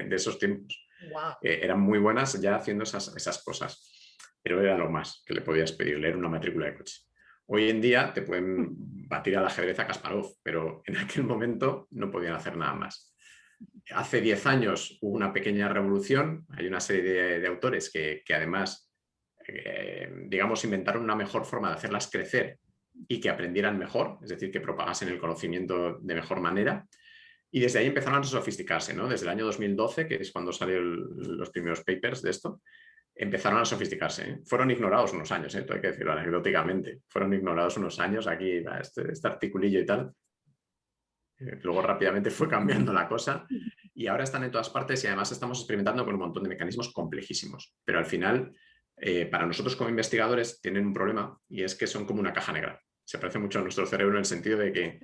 esos tiempos. Wow. Eran muy buenas ya haciendo esas cosas, pero era lo más que le podías pedir, leer una matrícula de coche. Hoy en día te pueden batir al ajedrez a Kasparov, pero en aquel momento no podían hacer nada más. Hace 10 años hubo una pequeña revolución, hay una serie de autores que además digamos, inventaron una mejor forma de hacerlas crecer y que aprendieran mejor, es decir, que propagasen el conocimiento de mejor manera. Y desde ahí empezaron a sofisticarse, ¿no? Desde el año 2012, que es cuando salieron los primeros papers de esto, empezaron a sofisticarse. ¿eh? Fueron ignorados unos años, todo hay que decirlo anecdóticamente. Fueron ignorados unos años, aquí este articulillo y tal. Luego rápidamente fue cambiando la cosa y ahora están en todas partes y además estamos experimentando con un montón de mecanismos complejísimos. Pero al final... para nosotros como investigadores tienen un problema y es que son como una caja negra. se parece mucho a nuestro cerebro en el sentido de que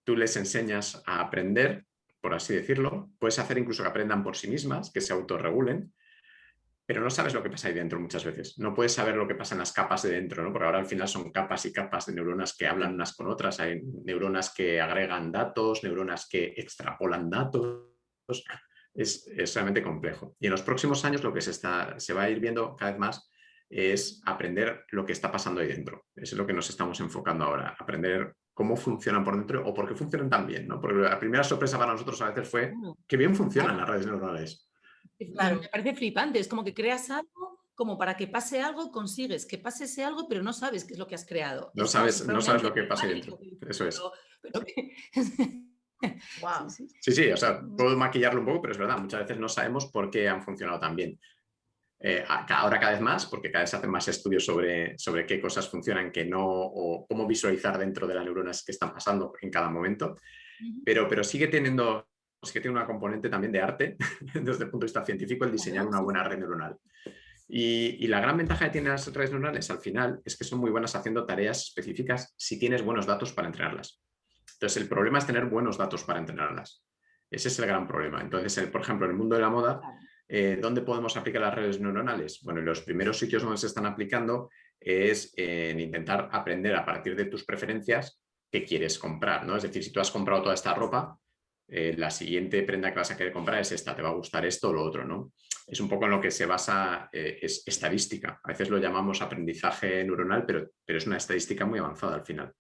tú les enseñas a aprender, por así decirlo, puedes hacer incluso que aprendan por sí mismas, que se autorregulen, pero no sabes lo que pasa ahí dentro muchas veces. No puedes saber lo que pasa en las capas de dentro, ¿no? Porque ahora al final son capas y capas de neuronas que hablan unas con otras. Hay neuronas que agregan datos, neuronas que extrapolan datos. Es realmente complejo. Y en los próximos años lo que se va a ir viendo cada vez más es aprender lo que está pasando ahí dentro. Eso es lo que nos estamos enfocando ahora, aprender cómo funcionan por dentro o por qué funcionan tan bien, ¿no? Porque la primera sorpresa para nosotros a veces fue que bien funcionan las redes neuronales. Claro. Me parece flipante, es como que creas algo, como para que pase algo, consigues que pase ese algo, pero no sabes qué es lo que has creado. No sabes lo que pasa ahí dentro. Eso es. Wow. Sí, o sea, puedo maquillarlo un poco, pero es verdad, muchas veces no sabemos por qué han funcionado tan bien. Ahora cada vez más, porque cada vez se hacen más estudios sobre qué cosas funcionan, qué no, o cómo visualizar dentro de las neuronas qué están pasando en cada momento, pero sigue teniendo una componente también de arte desde el punto de vista científico el diseñar una buena red neuronal. Y la gran ventaja que tienen las redes neuronales al final es que son muy buenas haciendo tareas específicas si tienes buenos datos para entrenarlas. Entonces el problema es tener buenos datos para entrenarlas. Ese es el gran problema. Entonces, por ejemplo, en el mundo de la moda, ¿dónde podemos aplicar las redes neuronales? Bueno, los primeros sitios donde se están aplicando es en intentar aprender a partir de tus preferencias qué quieres comprar, ¿no? Es decir, si tú has comprado toda esta ropa, la siguiente prenda que vas a querer comprar es esta, te va a gustar esto o lo otro, ¿no? Es un poco en lo que se basa, es estadística. A veces lo llamamos aprendizaje neuronal, pero es una estadística muy avanzada al final.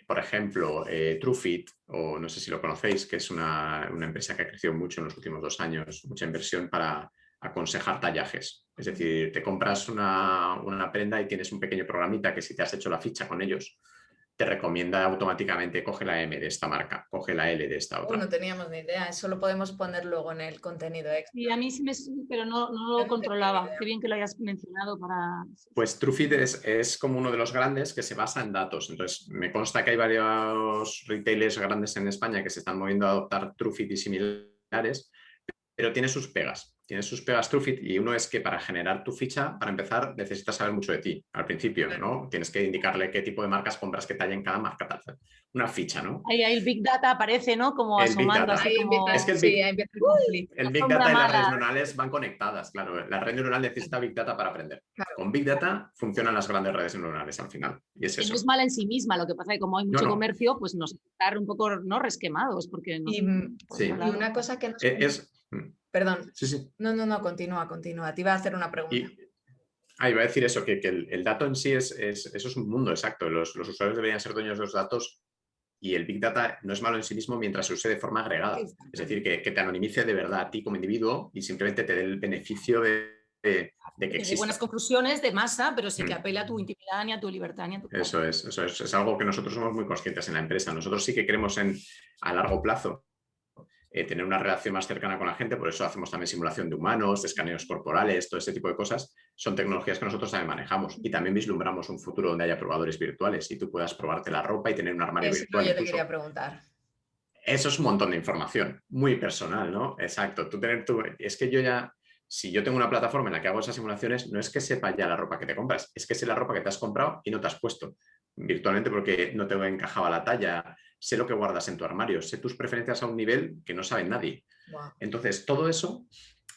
Por ejemplo, Truefit, o no sé si lo conocéis, que es una empresa que ha crecido mucho en los últimos 2 años, mucha inversión para aconsejar tallajes. Es decir, te compras una prenda y tienes un pequeño programita que si te has hecho la ficha con ellos, te recomienda automáticamente, coge la M de esta marca, coge la L de esta otra. No teníamos ni idea, eso lo podemos poner luego en el contenido extra. Sí, a mí sí pero no lo controlaba. Qué bien que lo hayas mencionado para... Pues Truefit es como uno de los grandes que se basa en datos. Entonces, me consta que hay varios retailers grandes en España que se están moviendo a adoptar Truefit y similares, pero tiene sus pegas. Tiene sus pegas Truefit y uno es que para generar tu ficha, para empezar, necesitas saber mucho de ti al principio, ¿no? Tienes que indicarle qué tipo de marcas compras, qué talla en cada marca, tal. Una ficha, ¿no? Ahí el Big Data aparece, ¿no? Como el asomando. Big Data. Así como... Es que el Big Data y las redes neuronales van conectadas, claro. La red neuronal necesita Big Data para aprender. Claro. Con Big Data funcionan las grandes redes neuronales al final. Y es eso. No es mala en sí misma, lo que pasa es que como hay mucho comercio, pues nos está un poco no resquemados. Porque no, y una cosa que nos... Perdón. Sí. No, continúa. Te iba a hacer una pregunta. Iba a decir eso, que el dato en sí eso es un mundo exacto. Los usuarios deberían ser dueños de los datos y el Big Data no es malo en sí mismo mientras se use de forma agregada. Es decir, que te anonimice de verdad a ti como individuo y simplemente te dé el beneficio de que exista. De buenas conclusiones de masa, pero sí que apela a tu intimidad ni a tu libertad. Ni a tu eso es algo que nosotros somos muy conscientes en la empresa. Nosotros sí que queremos a largo plazo tener una relación más cercana con la gente, por eso hacemos también simulación de humanos, de escaneos corporales, todo ese tipo de cosas. Son tecnologías que nosotros también manejamos y también vislumbramos un futuro donde haya probadores virtuales y tú puedas probarte la ropa y tener un armario virtual. Yo te quería preguntar. Eso es un montón de información, muy personal, ¿no? Exacto. Es que yo ya, si yo tengo una plataforma en la que hago esas simulaciones, no es que sepa ya la ropa que te compras, es que sé la ropa que te has comprado y no te has puesto virtualmente porque no te encajaba la talla. Sé lo que guardas en tu armario, sé tus preferencias a un nivel que no sabe nadie. Wow. Entonces, todo eso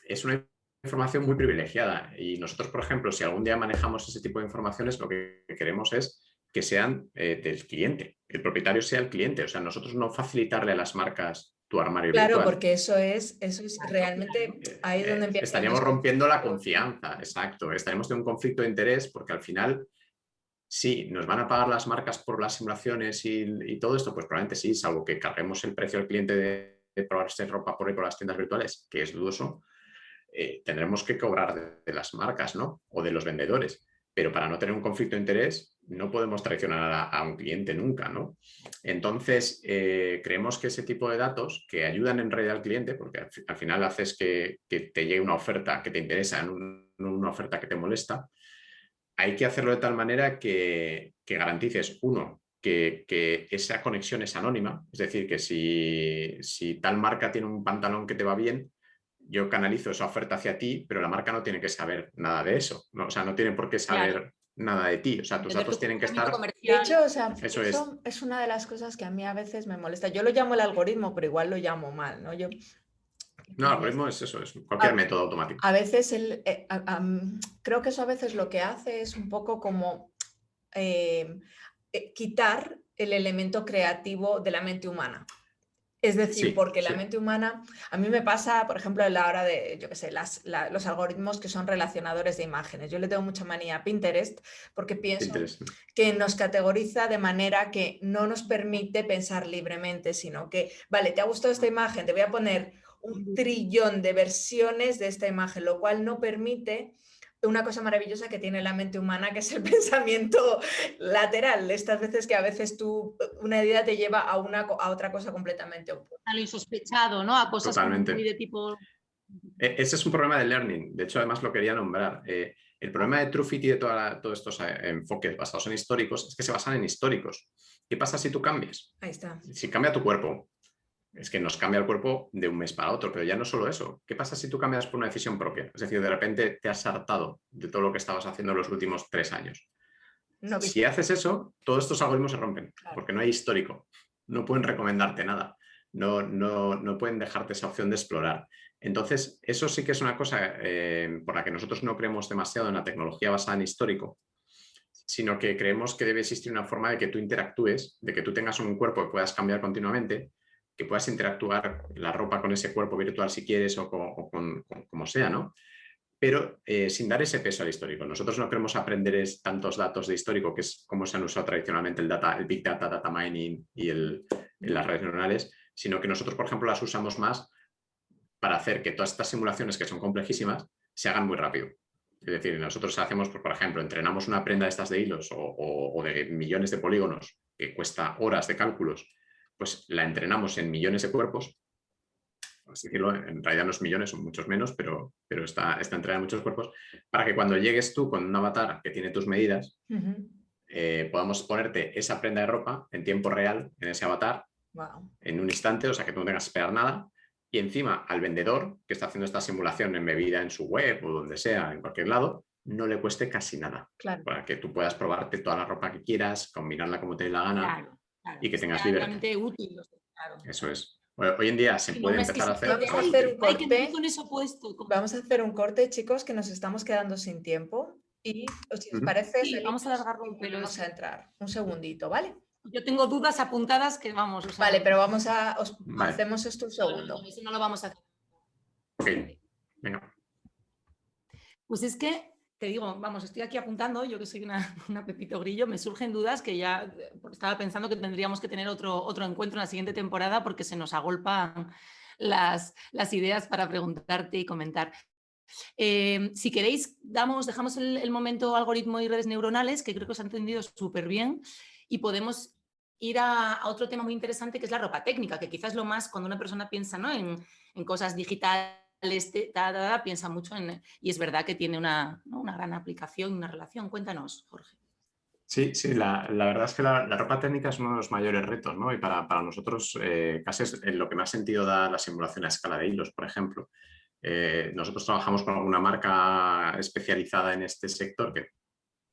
es una información muy privilegiada y nosotros, por ejemplo, si algún día manejamos ese tipo de informaciones, lo que queremos es que sean del cliente, el propietario sea el cliente, o sea, nosotros no facilitarle a las marcas tu armario virtual. Claro, porque eso es realmente ahí donde empieza. Estaríamos rompiendo la confianza, exacto, estaríamos teniendo un conflicto de interés porque al final... Sí, ¿nos van a pagar las marcas por las simulaciones y todo esto? Pues probablemente sí, salvo que carguemos el precio al cliente de probarse ropa por ahí por las tiendas virtuales, que es dudoso, tendremos que cobrar de las marcas, ¿no? O de los vendedores. Pero para no tener un conflicto de interés, no podemos traicionar a un cliente nunca, ¿no? Entonces, creemos que ese tipo de datos que ayudan en realidad al cliente, porque al final haces que te llegue una oferta que te interesa, no una oferta que te molesta, hay que hacerlo de tal manera que garantices, uno, que esa conexión es anónima, es decir, que si tal marca tiene un pantalón que te va bien, yo canalizo esa oferta hacia ti, pero la marca no tiene que saber nada de eso, ¿no? O sea, no tiene por qué saber nada de ti. O sea, tus datos tienen que estar... De hecho, o sea, Eso eso es una de las cosas que a mí a veces me molesta. Yo lo llamo el algoritmo, pero igual lo llamo mal, ¿no? No, el algoritmo es eso, es cualquier método automático. A veces creo que eso a veces lo que hace es un poco como quitar el elemento creativo de la mente humana. Es decir, Sí, porque la sí. mente humana, a mí me pasa, por ejemplo, a la hora de, yo qué sé, los algoritmos que son relacionadores de imágenes. Yo le tengo mucha manía a Pinterest porque pienso que nos categoriza de manera que no nos permite pensar libremente, sino que, vale, ¿te ha gustado esta imagen? Te voy a poner un trillón de versiones de esta imagen, lo cual no permite una cosa maravillosa que tiene la mente humana, que es el pensamiento lateral. Estas veces que a veces una idea te lleva a otra cosa completamente opuesta. A lo insospechado, ¿no? A cosas como muy de tipo... Ese es un problema de learning. De hecho, además lo quería nombrar. El problema de Truefit y de todos estos enfoques basados en históricos es que se basan en históricos. ¿Qué pasa si tú cambias? Ahí está. Si cambia tu cuerpo. Es que nos cambia el cuerpo de un mes para otro, pero ya no solo eso. ¿Qué pasa si tú cambias por una decisión propia? Es decir, de repente te has hartado de todo lo que estabas haciendo en los últimos 3 años. No, si haces eso, todos estos algoritmos se rompen, claro, porque no hay histórico. No pueden recomendarte nada. No pueden dejarte esa opción de explorar. Entonces, eso sí que es una cosa por la que nosotros no creemos demasiado en la tecnología basada en histórico, sino que creemos que debe existir una forma de que tú interactúes, de que tú tengas un cuerpo que puedas cambiar continuamente, que puedas interactuar la ropa con ese cuerpo virtual si quieres o como sea, ¿no? Pero sin dar ese peso al histórico. Nosotros no queremos aprender tantos datos de histórico, que es como se han usado tradicionalmente el Big Data, Data Mining y las redes neuronales, sino que nosotros, por ejemplo, las usamos más para hacer que todas estas simulaciones, que son complejísimas, se hagan muy rápido. Es decir, nosotros hacemos, por ejemplo, entrenamos una prenda de estas de hilos o de millones de polígonos, que cuesta horas de cálculos, pues la entrenamos en millones de cuerpos. Así decirlo, en realidad no es millones, son muchos menos, pero está entrenada en muchos cuerpos, para que cuando llegues tú con un avatar que tiene tus medidas, podamos ponerte esa prenda de ropa en tiempo real en ese avatar, en un instante, o sea que tú no tengas que esperar nada, y encima al vendedor que está haciendo esta simulación embebida en su web o donde sea, en cualquier lado, no le cueste casi nada, claro, para que tú puedas probarte toda la ropa que quieras, combinarla como te dé la gana, claro, y que tengas libertad. Realmente útil, claro. Eso es. Hoy en día se puede empezar a hacer... Vamos a hacer un corte. Vamos a hacer un corte, chicos, que nos estamos quedando sin tiempo. Y si os parece, sí, vamos a alargarlo un pelo. Vamos a entrar. Un segundito, ¿vale? Yo tengo dudas apuntadas que vamos. O sea, vale, pero vamos a... Hacemos esto un segundo. Eso no lo vamos a hacer. Ok, venga. Pues es que... Te digo, vamos, estoy aquí apuntando, yo que soy una Pepito Grillo, me surgen dudas que ya estaba pensando que tendríamos que tener otro encuentro en la siguiente temporada porque se nos agolpan las ideas para preguntarte y comentar. Si queréis, dejamos el momento algoritmo y redes neuronales, que creo que os ha entendido súper bien, y podemos ir a otro tema muy interesante que es la ropa técnica, que quizás lo más cuando una persona piensa, ¿no?, en cosas digitales, piensa mucho y es verdad que tiene una gran aplicación y una relación. Cuéntanos, Jorge. Sí, la verdad es que la ropa técnica es uno de los mayores retos, ¿no? Y para nosotros casi es lo que más sentido da la simulación a escala de hilos, por ejemplo. Nosotros trabajamos con alguna marca especializada en este sector, que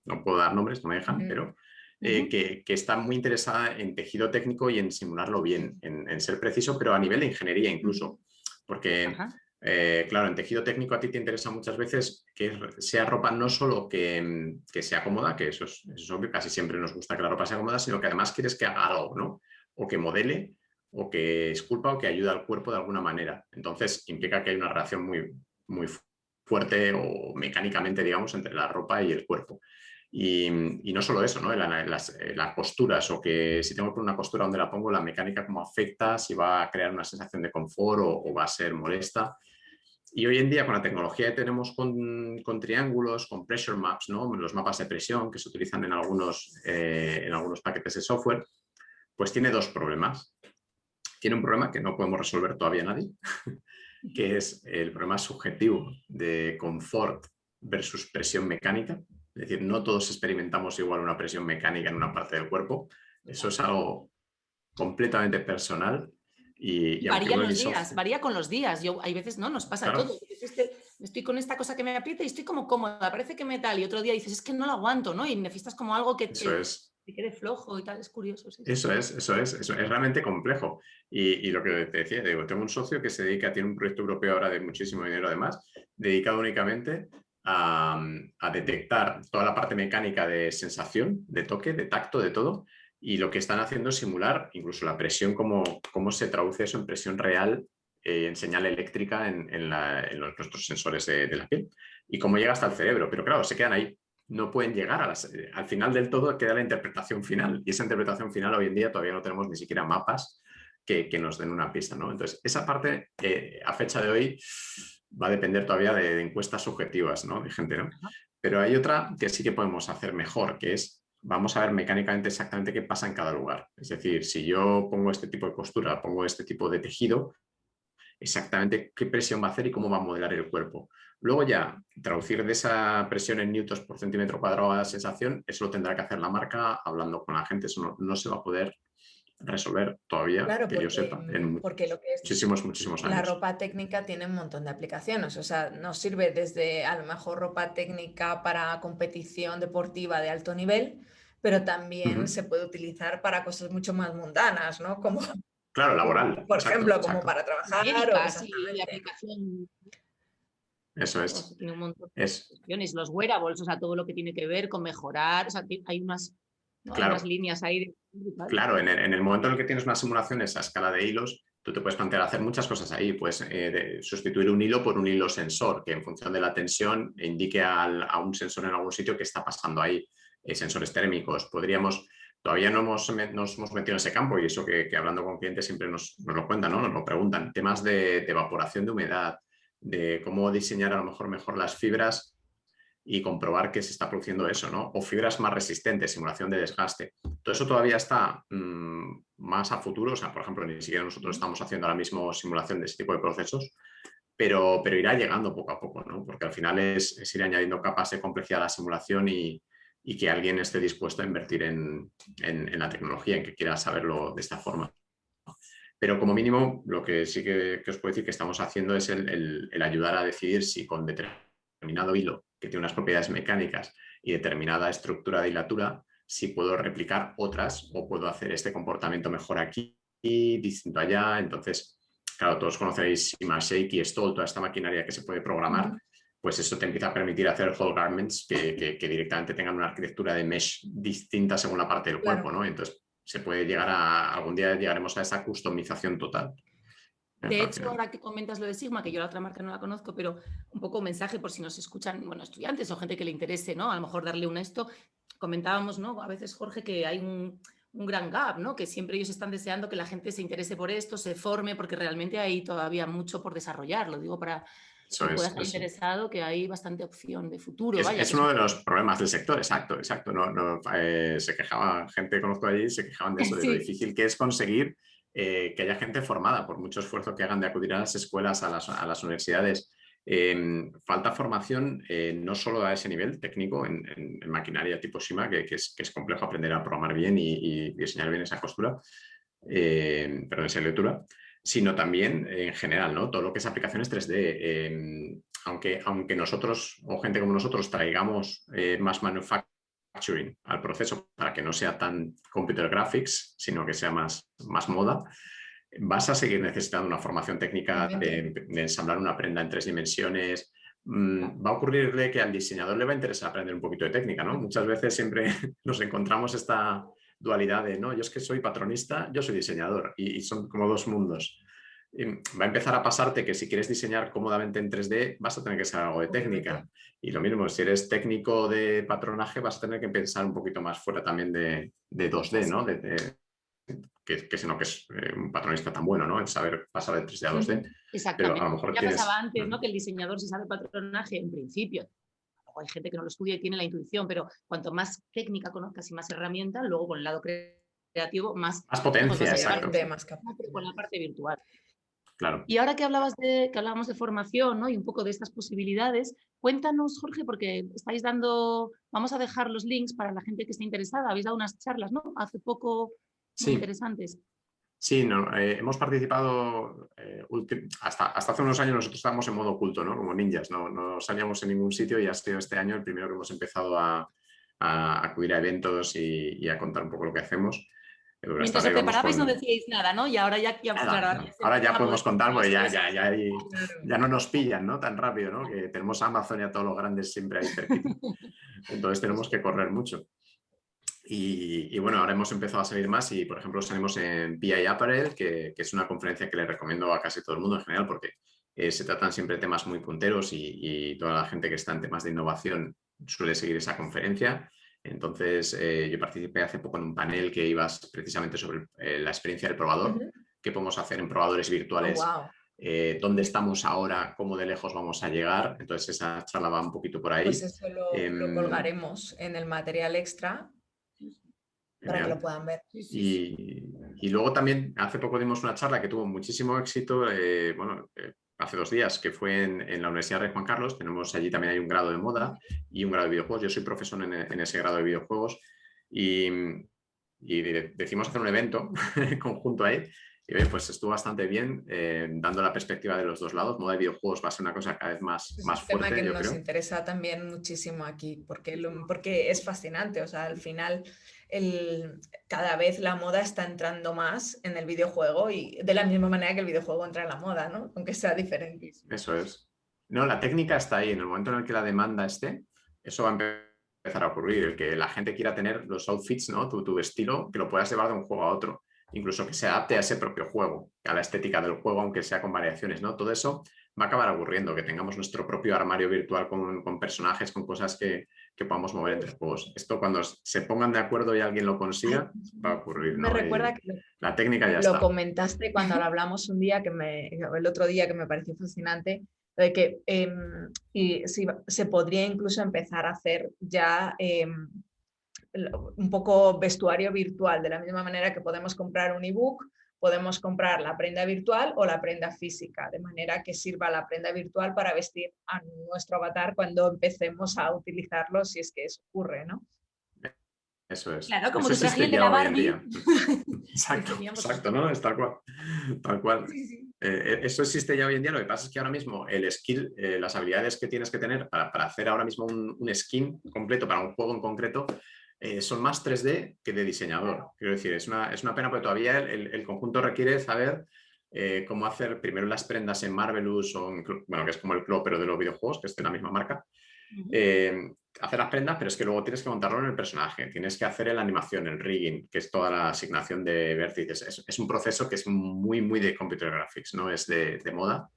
no puedo dar nombres, no me dejan, pero que está muy interesada en tejido técnico y en simularlo bien, en ser preciso, pero a nivel de ingeniería incluso, porque... claro, en tejido técnico a ti te interesa muchas veces que sea ropa no solo que sea cómoda, que eso es obvio, casi siempre nos gusta que la ropa sea cómoda, sino que además quieres que haga algo, ¿no? O que modele, o que esculpa, o que ayude al cuerpo de alguna manera. Entonces implica que hay una relación muy fuerte o mecánicamente, digamos, entre la ropa y el cuerpo. Y no solo eso, ¿no? Las costuras, o que si tengo que poner una costura donde la pongo, la mecánica cómo afecta, si va a crear una sensación de confort o va a ser molesta. Y hoy en día con la tecnología que tenemos con triángulos, con pressure maps, ¿no?, los mapas de presión que se utilizan en algunos paquetes de software, pues tiene dos problemas. Tiene un problema que no podemos resolver todavía nadie, que es el problema subjetivo de confort versus presión mecánica. Es decir, no todos experimentamos igual una presión mecánica en una parte del cuerpo. Eso es algo completamente personal. Y varía los días, varía con los días. Hay veces, ¿no?, nos pasa, claro, todo. estoy con esta cosa que me aprieta y estoy como cómoda, parece que me tal, y otro día dices, es que no lo aguanto, ¿no? Y necesitas como algo que Eso es. te quede flojo y tal, es curioso. Sí, Eso es realmente complejo. Y lo que te decía, digo, tengo un socio que se dedica, tiene un proyecto europeo ahora de muchísimo dinero además, dedicado únicamente a detectar toda la parte mecánica de sensación, de toque, de tacto, de todo. Y lo que están haciendo es simular incluso la presión, cómo se traduce eso en presión real, en señal eléctrica en nuestros sensores de la piel. Y cómo llega hasta el cerebro. Pero claro, se quedan ahí. No pueden llegar al final del todo, queda la interpretación final. Y esa interpretación final hoy en día todavía no tenemos ni siquiera mapas que nos den una pista, ¿no? Entonces, esa parte a fecha de hoy va a depender todavía de encuestas subjetivas, ¿no? De gente, ¿no? Pero hay otra que sí que podemos hacer mejor, que es, vamos a ver mecánicamente exactamente qué pasa en cada lugar. Es decir, si yo pongo este tipo de costura, pongo este tipo de tejido, exactamente qué presión va a hacer y cómo va a modelar el cuerpo. Luego ya, traducir de esa presión en newtons por centímetro cuadrado a la sensación, eso lo tendrá que hacer la marca hablando con la gente, eso no se va a poder resolver todavía, Claro, que yo sepa, en porque lo que es muchísimos la años. ropa técnica tiene un montón de aplicaciones, o sea, nos sirve desde a lo mejor ropa técnica para competición deportiva de alto nivel, pero también se puede utilizar para cosas mucho más mundanas, ¿no? Como, Claro, laboral, por exacto, ejemplo, como exacto. para trabajar o Médicas y de exactamente. aplicación. Eso O sea, es. tiene un montón de Es cuestiones. Los wearables, o sea, todo lo que tiene que ver con mejorar, o sea, hay unas, ¿no? Hay unas claro, líneas ahí brutales. claro, en el momento en el que tienes una simulación, esa escala de hilos, tú te puedes plantear hacer muchas cosas ahí. Puedes sustituir un hilo por un hilo sensor, que en función de la tensión indique a un sensor en algún sitio qué está pasando ahí. Sensores térmicos. Todavía no nos hemos metido en ese campo, y eso que hablando con clientes siempre nos lo cuentan, ¿no? Nos lo preguntan. Temas de evaporación de humedad, de cómo diseñar a lo mejor las fibras y comprobar que se está produciendo eso, ¿no? O fibras más resistentes, simulación de desgaste. Todo eso todavía está más a futuro, o sea, por ejemplo, ni siquiera nosotros estamos haciendo ahora mismo simulación de ese tipo de procesos, pero irá llegando poco a poco, ¿no? Porque al final es ir añadiendo capas de complejidad a la simulación y que alguien esté dispuesto a invertir en la tecnología, en que quiera saberlo de esta forma. Pero como mínimo, lo que sí que os puedo decir que estamos haciendo es el ayudar a decidir si con determinado hilo, que tiene unas propiedades mecánicas y determinada estructura de hilatura, si puedo replicar otras o puedo hacer este comportamiento mejor aquí y distinto allá. Entonces, claro, todos conocéis Imashake y Stoll, toda esta maquinaria que se puede programar, pues eso te empieza a permitir hacer whole garments que directamente tengan una arquitectura de mesh distinta según la parte del cuerpo, ¿no? Entonces, se puede llegar algún día llegaremos a esa customización total. De hecho, ahora que comentas lo de Sigma, que yo la otra marca no la conozco, pero un poco un mensaje por si nos escuchan, bueno, estudiantes o gente que le interese, ¿no? A lo mejor darle un esto. Comentábamos, ¿no? A veces, Jorge, que hay un gran gap, ¿no? Que siempre ellos están deseando que la gente se interese por esto, se forme, porque realmente hay todavía mucho por desarrollar. Lo digo para quien pueda estar interesado, que hay bastante opción de futuro. Es uno de los problemas del sector, exacto. Se quejaba, gente que conozco allí, se quejaban de eso, de lo difícil que es conseguir que haya gente formada, por mucho esfuerzo que hagan de acudir a las escuelas, a las universidades. Falta formación no solo a ese nivel técnico en maquinaria tipo Sigma, que es complejo aprender a programar bien y diseñar bien esa costura, perdón, esa lectura, sino también en general, ¿no? Todo lo que es aplicaciones 3D. Aunque nosotros o gente como nosotros traigamos más manufacturing al proceso para que no sea tan computer graphics, sino que sea más moda, vas a seguir necesitando una formación técnica de ensamblar una prenda en 3 dimensiones. Va a ocurrirle que al diseñador le va a interesar aprender un poquito de técnica, ¿no? Muchas veces siempre nos encontramos esta dualidad de, no, yo es que soy patronista, yo soy diseñador, y son como dos mundos. Va a empezar a pasarte que si quieres diseñar cómodamente en 3D vas a tener que saber algo de técnica. Y lo mismo, si eres técnico de patronaje vas a tener que pensar un poquito más fuera también de 2D, ¿no? Sino que es un patronista tan bueno, ¿no? El saber pasar de 3D a 2D. Exactamente. Pero a lo mejor ya pasaba antes, ¿no? Que el diseñador, si sabe patronaje, en principio, hay gente que no lo estudia y tiene la intuición, pero cuanto más técnica conozcas y más herramientas, luego con el lado creativo, más potencia, exacto. Con la parte virtual. Claro. Y ahora que hablábamos de formación, ¿no? Y un poco de estas posibilidades, cuéntanos, Jorge, porque estáis dando, vamos a dejar los links para la gente que esté interesada, habéis dado unas charlas, ¿no? Hace poco, muy interesantes. Sí, hemos participado, hasta hace unos años nosotros estábamos en modo oculto, ¿no? Como ninjas, no salíamos en ningún sitio y ha sido este año el primero que hemos empezado a acudir a eventos y a contar un poco lo que hacemos. Mientras os preparabais no decíais nada, ¿no? Y ahora ya claro, claro, ahora ya podemos contar porque ya Claro. no nos pillan, ¿no? Tan rápido, ¿no? Que tenemos Amazon y a todos los grandes siempre ahí cerquita. Entonces tenemos que correr mucho. Y bueno, ahora hemos empezado a salir más y, por ejemplo, salimos en PI Apparel, que es una conferencia que le recomiendo a casi todo el mundo en general porque se tratan siempre temas muy punteros y toda la gente que está en temas de innovación suele seguir esa conferencia. Entonces, yo participé hace poco en un panel que iba precisamente sobre la experiencia del probador, qué podemos hacer en probadores virtuales, dónde estamos ahora, cómo de lejos vamos a llegar. Entonces, esa charla va un poquito por ahí. Pues eso lo colgaremos en el material extra para que lo puedan ver. Y luego también, hace poco dimos una charla que tuvo muchísimo éxito, hace 2 días, que fue en la Universidad Rey Juan Carlos. Tenemos allí también hay un grado de moda y un grado de videojuegos. Yo soy profesor en ese grado de videojuegos y decidimos hacer un evento conjunto ahí. Y oye, pues estuvo bastante bien, dando la perspectiva de los dos lados. Moda de videojuegos va a ser una cosa cada vez más fuerte, es un tema que nos interesa también muchísimo aquí, porque es fascinante. O sea, al final cada vez la moda está entrando más en el videojuego y de la misma manera que el videojuego entra en la moda, ¿no? Aunque sea diferentísimo. Eso es. No, la técnica está ahí. En el momento en el que la demanda esté, eso va a empezar a ocurrir. El que la gente quiera tener los outfits, ¿no? Tu estilo, que lo puedas llevar de un juego a otro. Incluso que se adapte a ese propio juego, a la estética del juego, aunque sea con variaciones, ¿no? Todo eso va a acabar aburriendo, que tengamos nuestro propio armario virtual con personajes, con cosas que podamos mover entre juegos. Esto cuando se pongan de acuerdo y alguien lo consiga, va a ocurrir, ¿no? Me recuerda que la técnica ya lo está. comentaste cuando lo hablamos un día, el otro día que me pareció fascinante, de que se podría incluso empezar a hacer ya un poco vestuario virtual, de la misma manera que podemos comprar un ebook, podemos comprar la prenda virtual o la prenda física, de manera que sirva la prenda virtual para vestir a nuestro avatar cuando empecemos a utilizarlo, si es que eso ocurre, ¿no? Eso es. Claro, como eso tu traje de la Barbie. Exacto, ¿no? Es tal cual. Tal cual. Sí. Eso existe ya hoy en día. Lo que pasa es que ahora mismo el skill, las habilidades que tienes que tener para hacer ahora mismo un skin completo para un juego en concreto, son más 3D que de diseñador. Quiero decir, es una pena porque todavía el conjunto requiere saber cómo hacer primero las prendas en Marvelous o bueno, que es como el Clo, pero de los videojuegos, que es de la misma marca. Hacer las prendas, pero es que luego tienes que montarlo en el personaje, tienes que hacer la animación, el rigging, que es toda la asignación de vértices. Es un proceso que es muy, muy de computer graphics, no es de moda.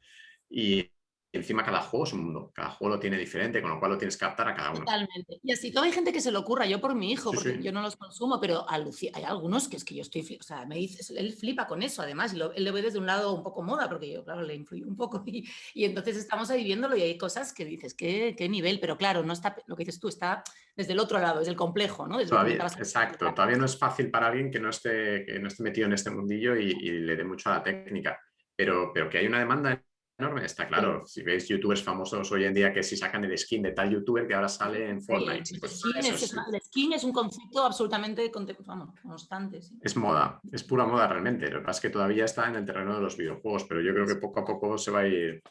Y encima cada juego es un mundo, cada juego lo tiene diferente, con lo cual lo tienes que adaptar a cada uno. Totalmente. Y así todo hay gente que se lo ocurra, yo por mi hijo, Sí, porque sí. yo no los consumo, pero hay algunos que es que yo estoy, o sea, él flipa con eso, además, él lo ve desde un lado un poco moda, porque yo, claro, le influyo un poco, y entonces estamos ahí viéndolo y hay cosas que dices, ¿qué nivel? Pero claro, no está, lo que dices tú, está desde el otro lado, desde el complejo, ¿no? Desde todavía, exacto, todavía no es fácil para alguien que no esté metido en este mundillo y le dé mucho a la técnica, pero que hay una demanda enorme, está claro. Si veis youtubers famosos hoy en día que si sacan el skin de tal youtuber que ahora sale en Fortnite. Sí, pues el skin es un concepto absolutamente constante. Sí. Es moda, es pura moda realmente. Lo que pasa es que todavía está en el terreno de los videojuegos, pero yo creo que poco a poco se va a ir...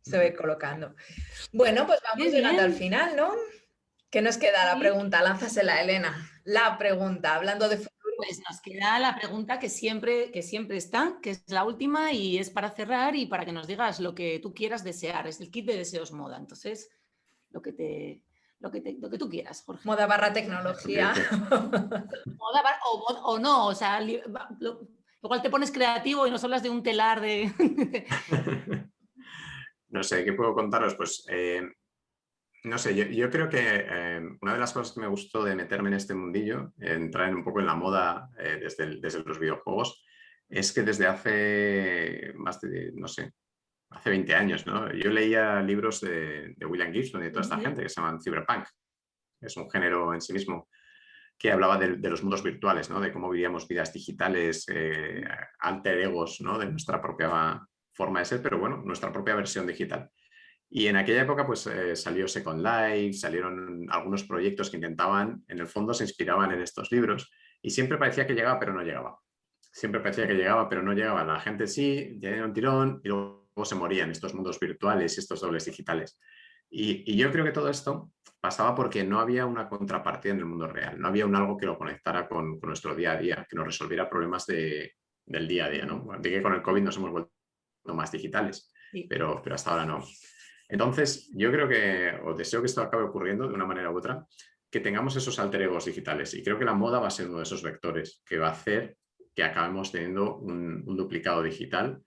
Se va a ir colocando. Bueno, pues vamos llegando al final, ¿no? ¿Qué nos queda? La pregunta, lánzasela, Elena. La pregunta, hablando de futuro. Pues nos queda la pregunta que siempre está, que es la última y es para cerrar y para que nos digas lo que tú quieras desear. Es el kit de deseos moda. Entonces, lo que tú quieras, Jorge. Moda / tecnología. Moda o no, o sea, igual te pones creativo y nos hablas de un telar de... No sé, ¿qué puedo contaros? Pues... no sé, yo creo que una de las cosas que me gustó de meterme en este mundillo, entrar un poco en la moda desde los videojuegos, es que desde hace más de, no sé, hace 20 años, ¿no? Yo leía libros de William Gibson y de toda esta gente que se llaman Cyberpunk. Es un género en sí mismo que hablaba de los mundos virtuales, ¿no? De cómo vivíamos vidas digitales, alter egos, ¿no? De nuestra propia forma de ser, pero bueno, nuestra propia versión digital. Y en aquella época pues salió Second Life, salieron algunos proyectos que intentaban, en el fondo se inspiraban en estos libros y siempre parecía que llegaba pero no llegaba. siempre parecía que llegaba, pero no llegaba. La gente sí, tenía un tirón y luego se morían estos mundos virtuales y estos dobles digitales. Y yo creo que todo esto pasaba porque no había una contrapartida en el mundo real, no había un algo que lo conectara con nuestro día a día, que nos resolviera problemas del día a día, ¿no? De que con el COVID nos hemos vuelto más digitales, Sí. pero hasta ahora no. Entonces, yo creo que, o deseo que esto acabe ocurriendo de una manera u otra, que tengamos esos alter egos digitales. Y creo que la moda va a ser uno de esos vectores que va a hacer que acabemos teniendo un duplicado digital,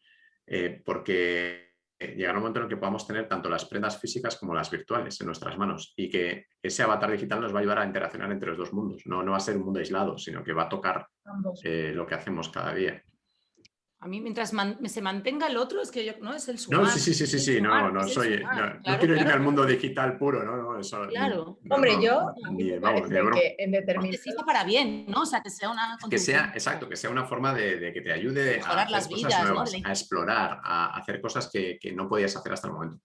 porque llegará un momento en el que podamos tener tanto las prendas físicas como las virtuales en nuestras manos y que ese avatar digital nos va a ayudar a interaccionar entre los dos mundos. No va a ser un mundo aislado, sino que va a tocar lo que hacemos cada día. A mí, mientras se mantenga el otro, es que yo, no es el No, sumar. sí, no quiero irme al mundo digital puro, no, eso. Claro. Hombre, yo a mí mí me me parece que en Que determinados... exista para bien, ¿no? O sea, que sea una contribución. Exacto, que sea una forma de que te ayude a Mejorar hacer las cosas vidas, ¿no? nuevas, a explorar, a hacer cosas que no podías hacer hasta el momento.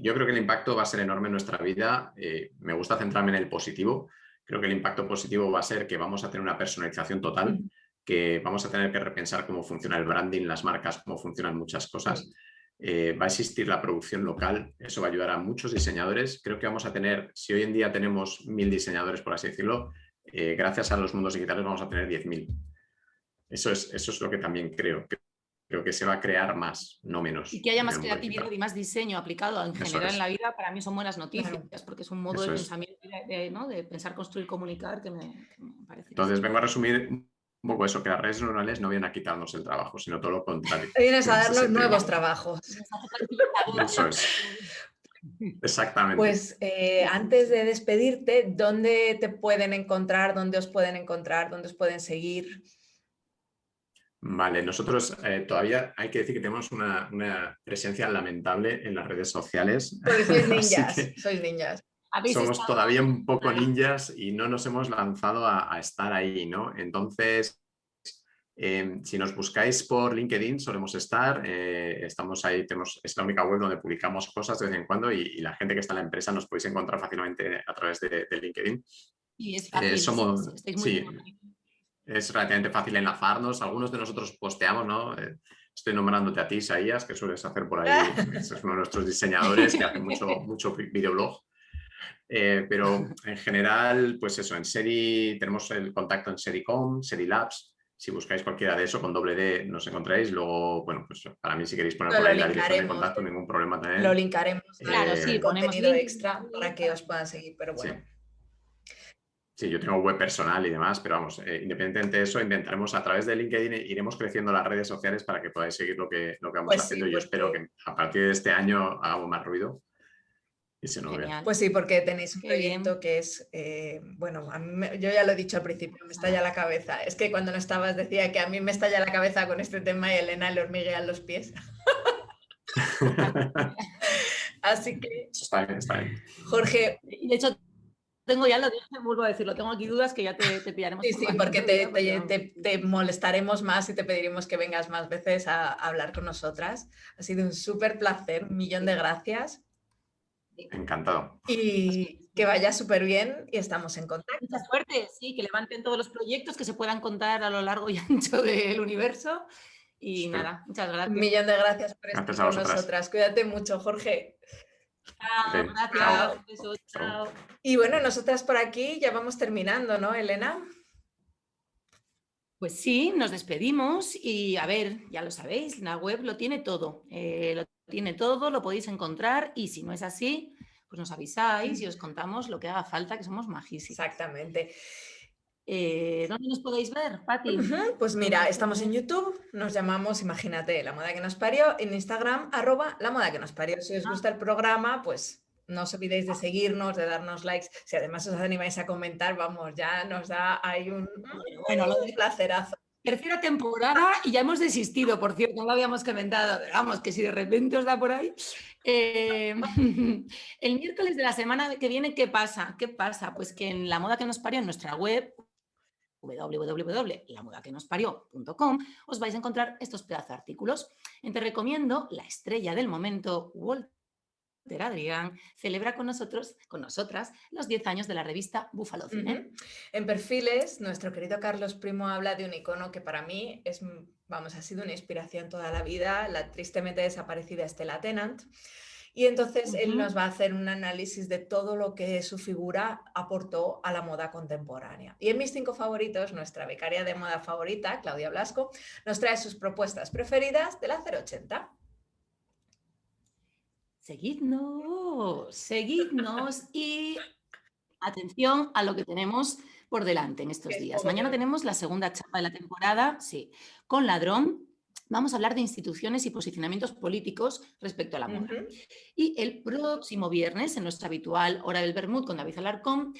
Yo creo que el impacto va a ser enorme en nuestra vida. Me gusta centrarme en el positivo. Creo que el impacto positivo va a ser que vamos a tener una personalización total, que vamos a tener que repensar cómo funciona el branding, las marcas, cómo funcionan muchas cosas. Va a existir la producción local, eso va a ayudar a muchos diseñadores. Creo que vamos a tener, si hoy en día tenemos 1000 diseñadores, por así decirlo, gracias a los mundos digitales vamos a tener 10.000. Eso es lo que también creo. Creo que se va a crear más, no menos. Y que haya más creatividad y más diseño aplicado en general en la vida, para mí son buenas noticias, porque es un modo de pensamiento, ¿no? De pensar, construir, comunicar, que me parece. Entonces vengo a resumir un poco eso, que las redes neuronales no vienen a quitarnos el trabajo, sino todo lo contrario. Vienes a darnos nuevos trabajos. Eso es. Exactamente. Pues antes de despedirte, ¿dónde te pueden encontrar? ¿Dónde os pueden encontrar? ¿Dónde os pueden seguir? Vale, nosotros todavía hay que decir que tenemos una presencia lamentable en las redes sociales. Porque sois ninjas, sois ninjas. Somos todavía un poco ninjas y no nos hemos lanzado a estar ahí, ¿no? Entonces, si nos buscáis por LinkedIn, solemos estar, estamos ahí, es la única web donde publicamos cosas de vez en cuando y la gente que está en la empresa nos podéis encontrar fácilmente a través de LinkedIn. Y es fácil, es relativamente fácil enlazarnos. Algunos de nosotros posteamos, ¿no? Estoy nombrándote a ti, Isaías, que sueles hacer por ahí. Es uno de nuestros diseñadores que hace mucho videoblog. Pero en general, pues eso, en Seri tenemos el contacto en Sericom, Serilabs. Si buscáis cualquiera de eso, con doble D nos encontráis. Luego, bueno, pues para mí si queréis poner por ahí la dirección de contacto, ningún problema también. Lo linkaremos. Claro, sí, contenido extra para que os puedan seguir, pero bueno. Sí, yo tengo web personal y demás, pero vamos, independientemente de eso, intentaremos a través de LinkedIn, iremos creciendo las redes sociales para que podáis seguir lo que vamos haciendo. Y yo espero que a partir de este año hagamos más ruido. Y se nos vea. Pues sí, porque tenéis un proyecto que es, bueno, a mí yo ya lo he dicho al principio, me estalla la cabeza. Es que cuando no estabas decía que a mí me estalla la cabeza con este tema y Elena le hormiguean los pies. Así que... Está bien. Jorge... De hecho, ya lo dije, vuelvo a decirlo, tengo aquí dudas que ya te pillaremos. Sí, porque te molestaremos más y te pediremos que vengas más veces a hablar con nosotras. Ha sido un súper placer, 1.000.000 de gracias. Encantado. Y que vaya súper bien y estamos en contacto. Mucha suerte, sí, que levanten todos los proyectos, que se puedan contar a lo largo y ancho del universo. Y nada, muchas gracias. 1.000.000 de gracias por estar con nosotras. Cuídate mucho, Jorge. Chao, gracias. Besos, chao. Y bueno, nosotras por aquí ya vamos terminando, ¿no, Elena? Pues sí, nos despedimos y a ver, ya lo sabéis, la web lo tiene todo. Lo podéis encontrar y si no es así, pues nos avisáis y os contamos lo que haga falta, que somos majísimos. Exactamente. ¿Dónde nos podéis ver, Pati? Pues mira, estamos en YouTube, nos llamamos, imagínate, La Moda que nos parió, en Instagram, @La Moda que nos parió. Si os gusta el programa, pues no os olvidéis de seguirnos, de darnos likes. Si además os animáis a comentar, vamos, ya nos da ahí un placerazo. Tercera temporada y ya hemos desistido, por cierto, no lo habíamos comentado. Vamos, que si de repente os da por ahí. El miércoles de la semana que viene, ¿qué pasa? Pues que en La Moda que nos parió, en nuestra web, www.lamodaquenosparió.com, os vais a encontrar estos pedazos de artículos. Te recomiendo La estrella del momento, Walter Adrián, celebra con nosotras, los 10 años de la revista Búfalo Cine. En Perfiles, nuestro querido Carlos Primo habla de un icono que para mí ha sido una inspiración toda la vida, la tristemente desaparecida Stella Tennant. Y entonces él nos va a hacer un análisis de todo lo que su figura aportó a la moda contemporánea. Y en mis 5 favoritos, nuestra becaria de moda favorita, Claudia Blasco, nos trae sus propuestas preferidas de la 080. Seguidnos y atención a lo que tenemos por delante en estos días. Mañana tenemos la segunda chapa de la temporada, sí, con Ladrón. Vamos a hablar de instituciones y posicionamientos políticos respecto a la moda. Y el próximo viernes, en nuestra habitual Hora del Vermut con David Alarcón,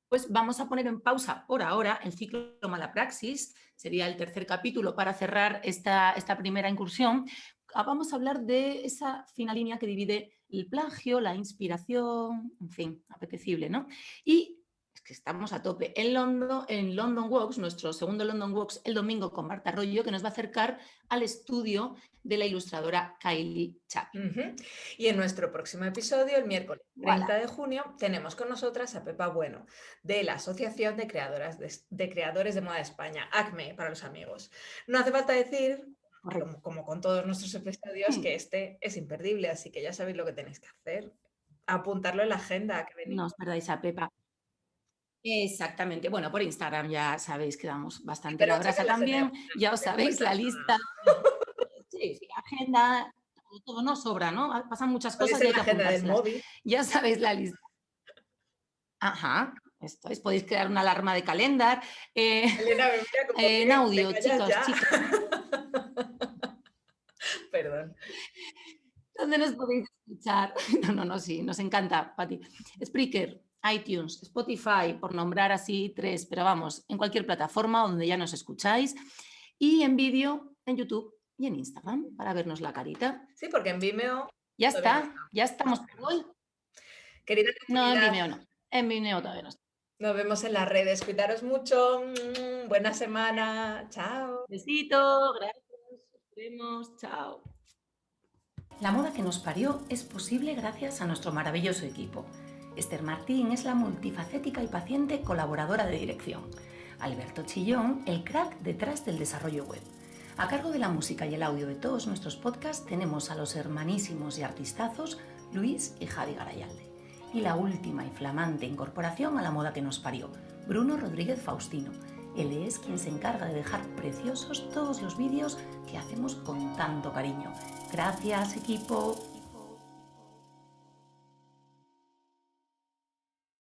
pues vamos a poner en pausa por ahora el ciclo Mala Praxis, sería el tercer capítulo para cerrar esta primera incursión. Vamos a hablar de esa fina línea que divide el plagio, la inspiración, en fin, apetecible, ¿no? Y es que estamos a tope en London Walks, nuestro segundo London Walks el domingo con Marta Arroyo, que nos va a acercar al estudio de la ilustradora Kylie Chaplin. Y en nuestro próximo episodio, el miércoles 30 de junio, tenemos con nosotras a Pepa Bueno, de la Asociación de Creadores de Moda de España, ACME para los amigos. No hace falta decir, como con todos nuestros episodios, que este es imperdible, así que ya sabéis lo que tenéis que hacer. Apuntarlo en la agenda. Que venimos. No os perdáis a Pepa. Exactamente. Bueno, por Instagram ya sabéis que damos bastante la brasa también. Ya os sabéis la lista. Sí, agenda, todo no sobra, ¿no? Pasan muchas cosas y hay que apuntárselas. Ya sabéis la lista. Ajá, esto es. Podéis crear una alarma de calendar. En audio, chicos. Perdón. ¿Dónde nos podéis escuchar? No, sí, nos encanta, Pati. Spreaker, iTunes, Spotify, por nombrar así 3, pero vamos, en cualquier plataforma donde ya nos escucháis. Y en vídeo, en YouTube y en Instagram, para vernos la carita. Sí, porque en Vimeo... Ya está, ya estamos por hoy. Querida comunidad, no, en Vimeo no. En Vimeo todavía no. Nos vemos en las redes. Cuidaros mucho. Buena semana. Chao. Besito, gracias. Nos vemos. Chao. La moda que nos parió es posible gracias a nuestro maravilloso equipo. Esther Martín es la multifacética y paciente colaboradora de dirección. Alberto Chillón, el crack detrás del desarrollo web. A cargo de la música y el audio de todos nuestros podcasts tenemos a los hermanísimos y artistazos Luis y Javi Garayalde. Y la última y flamante incorporación a la moda que nos parió, Bruno Rodríguez Faustino. Él es quien se encarga de dejar preciosos todos los vídeos que hacemos con tanto cariño. Gracias, equipo.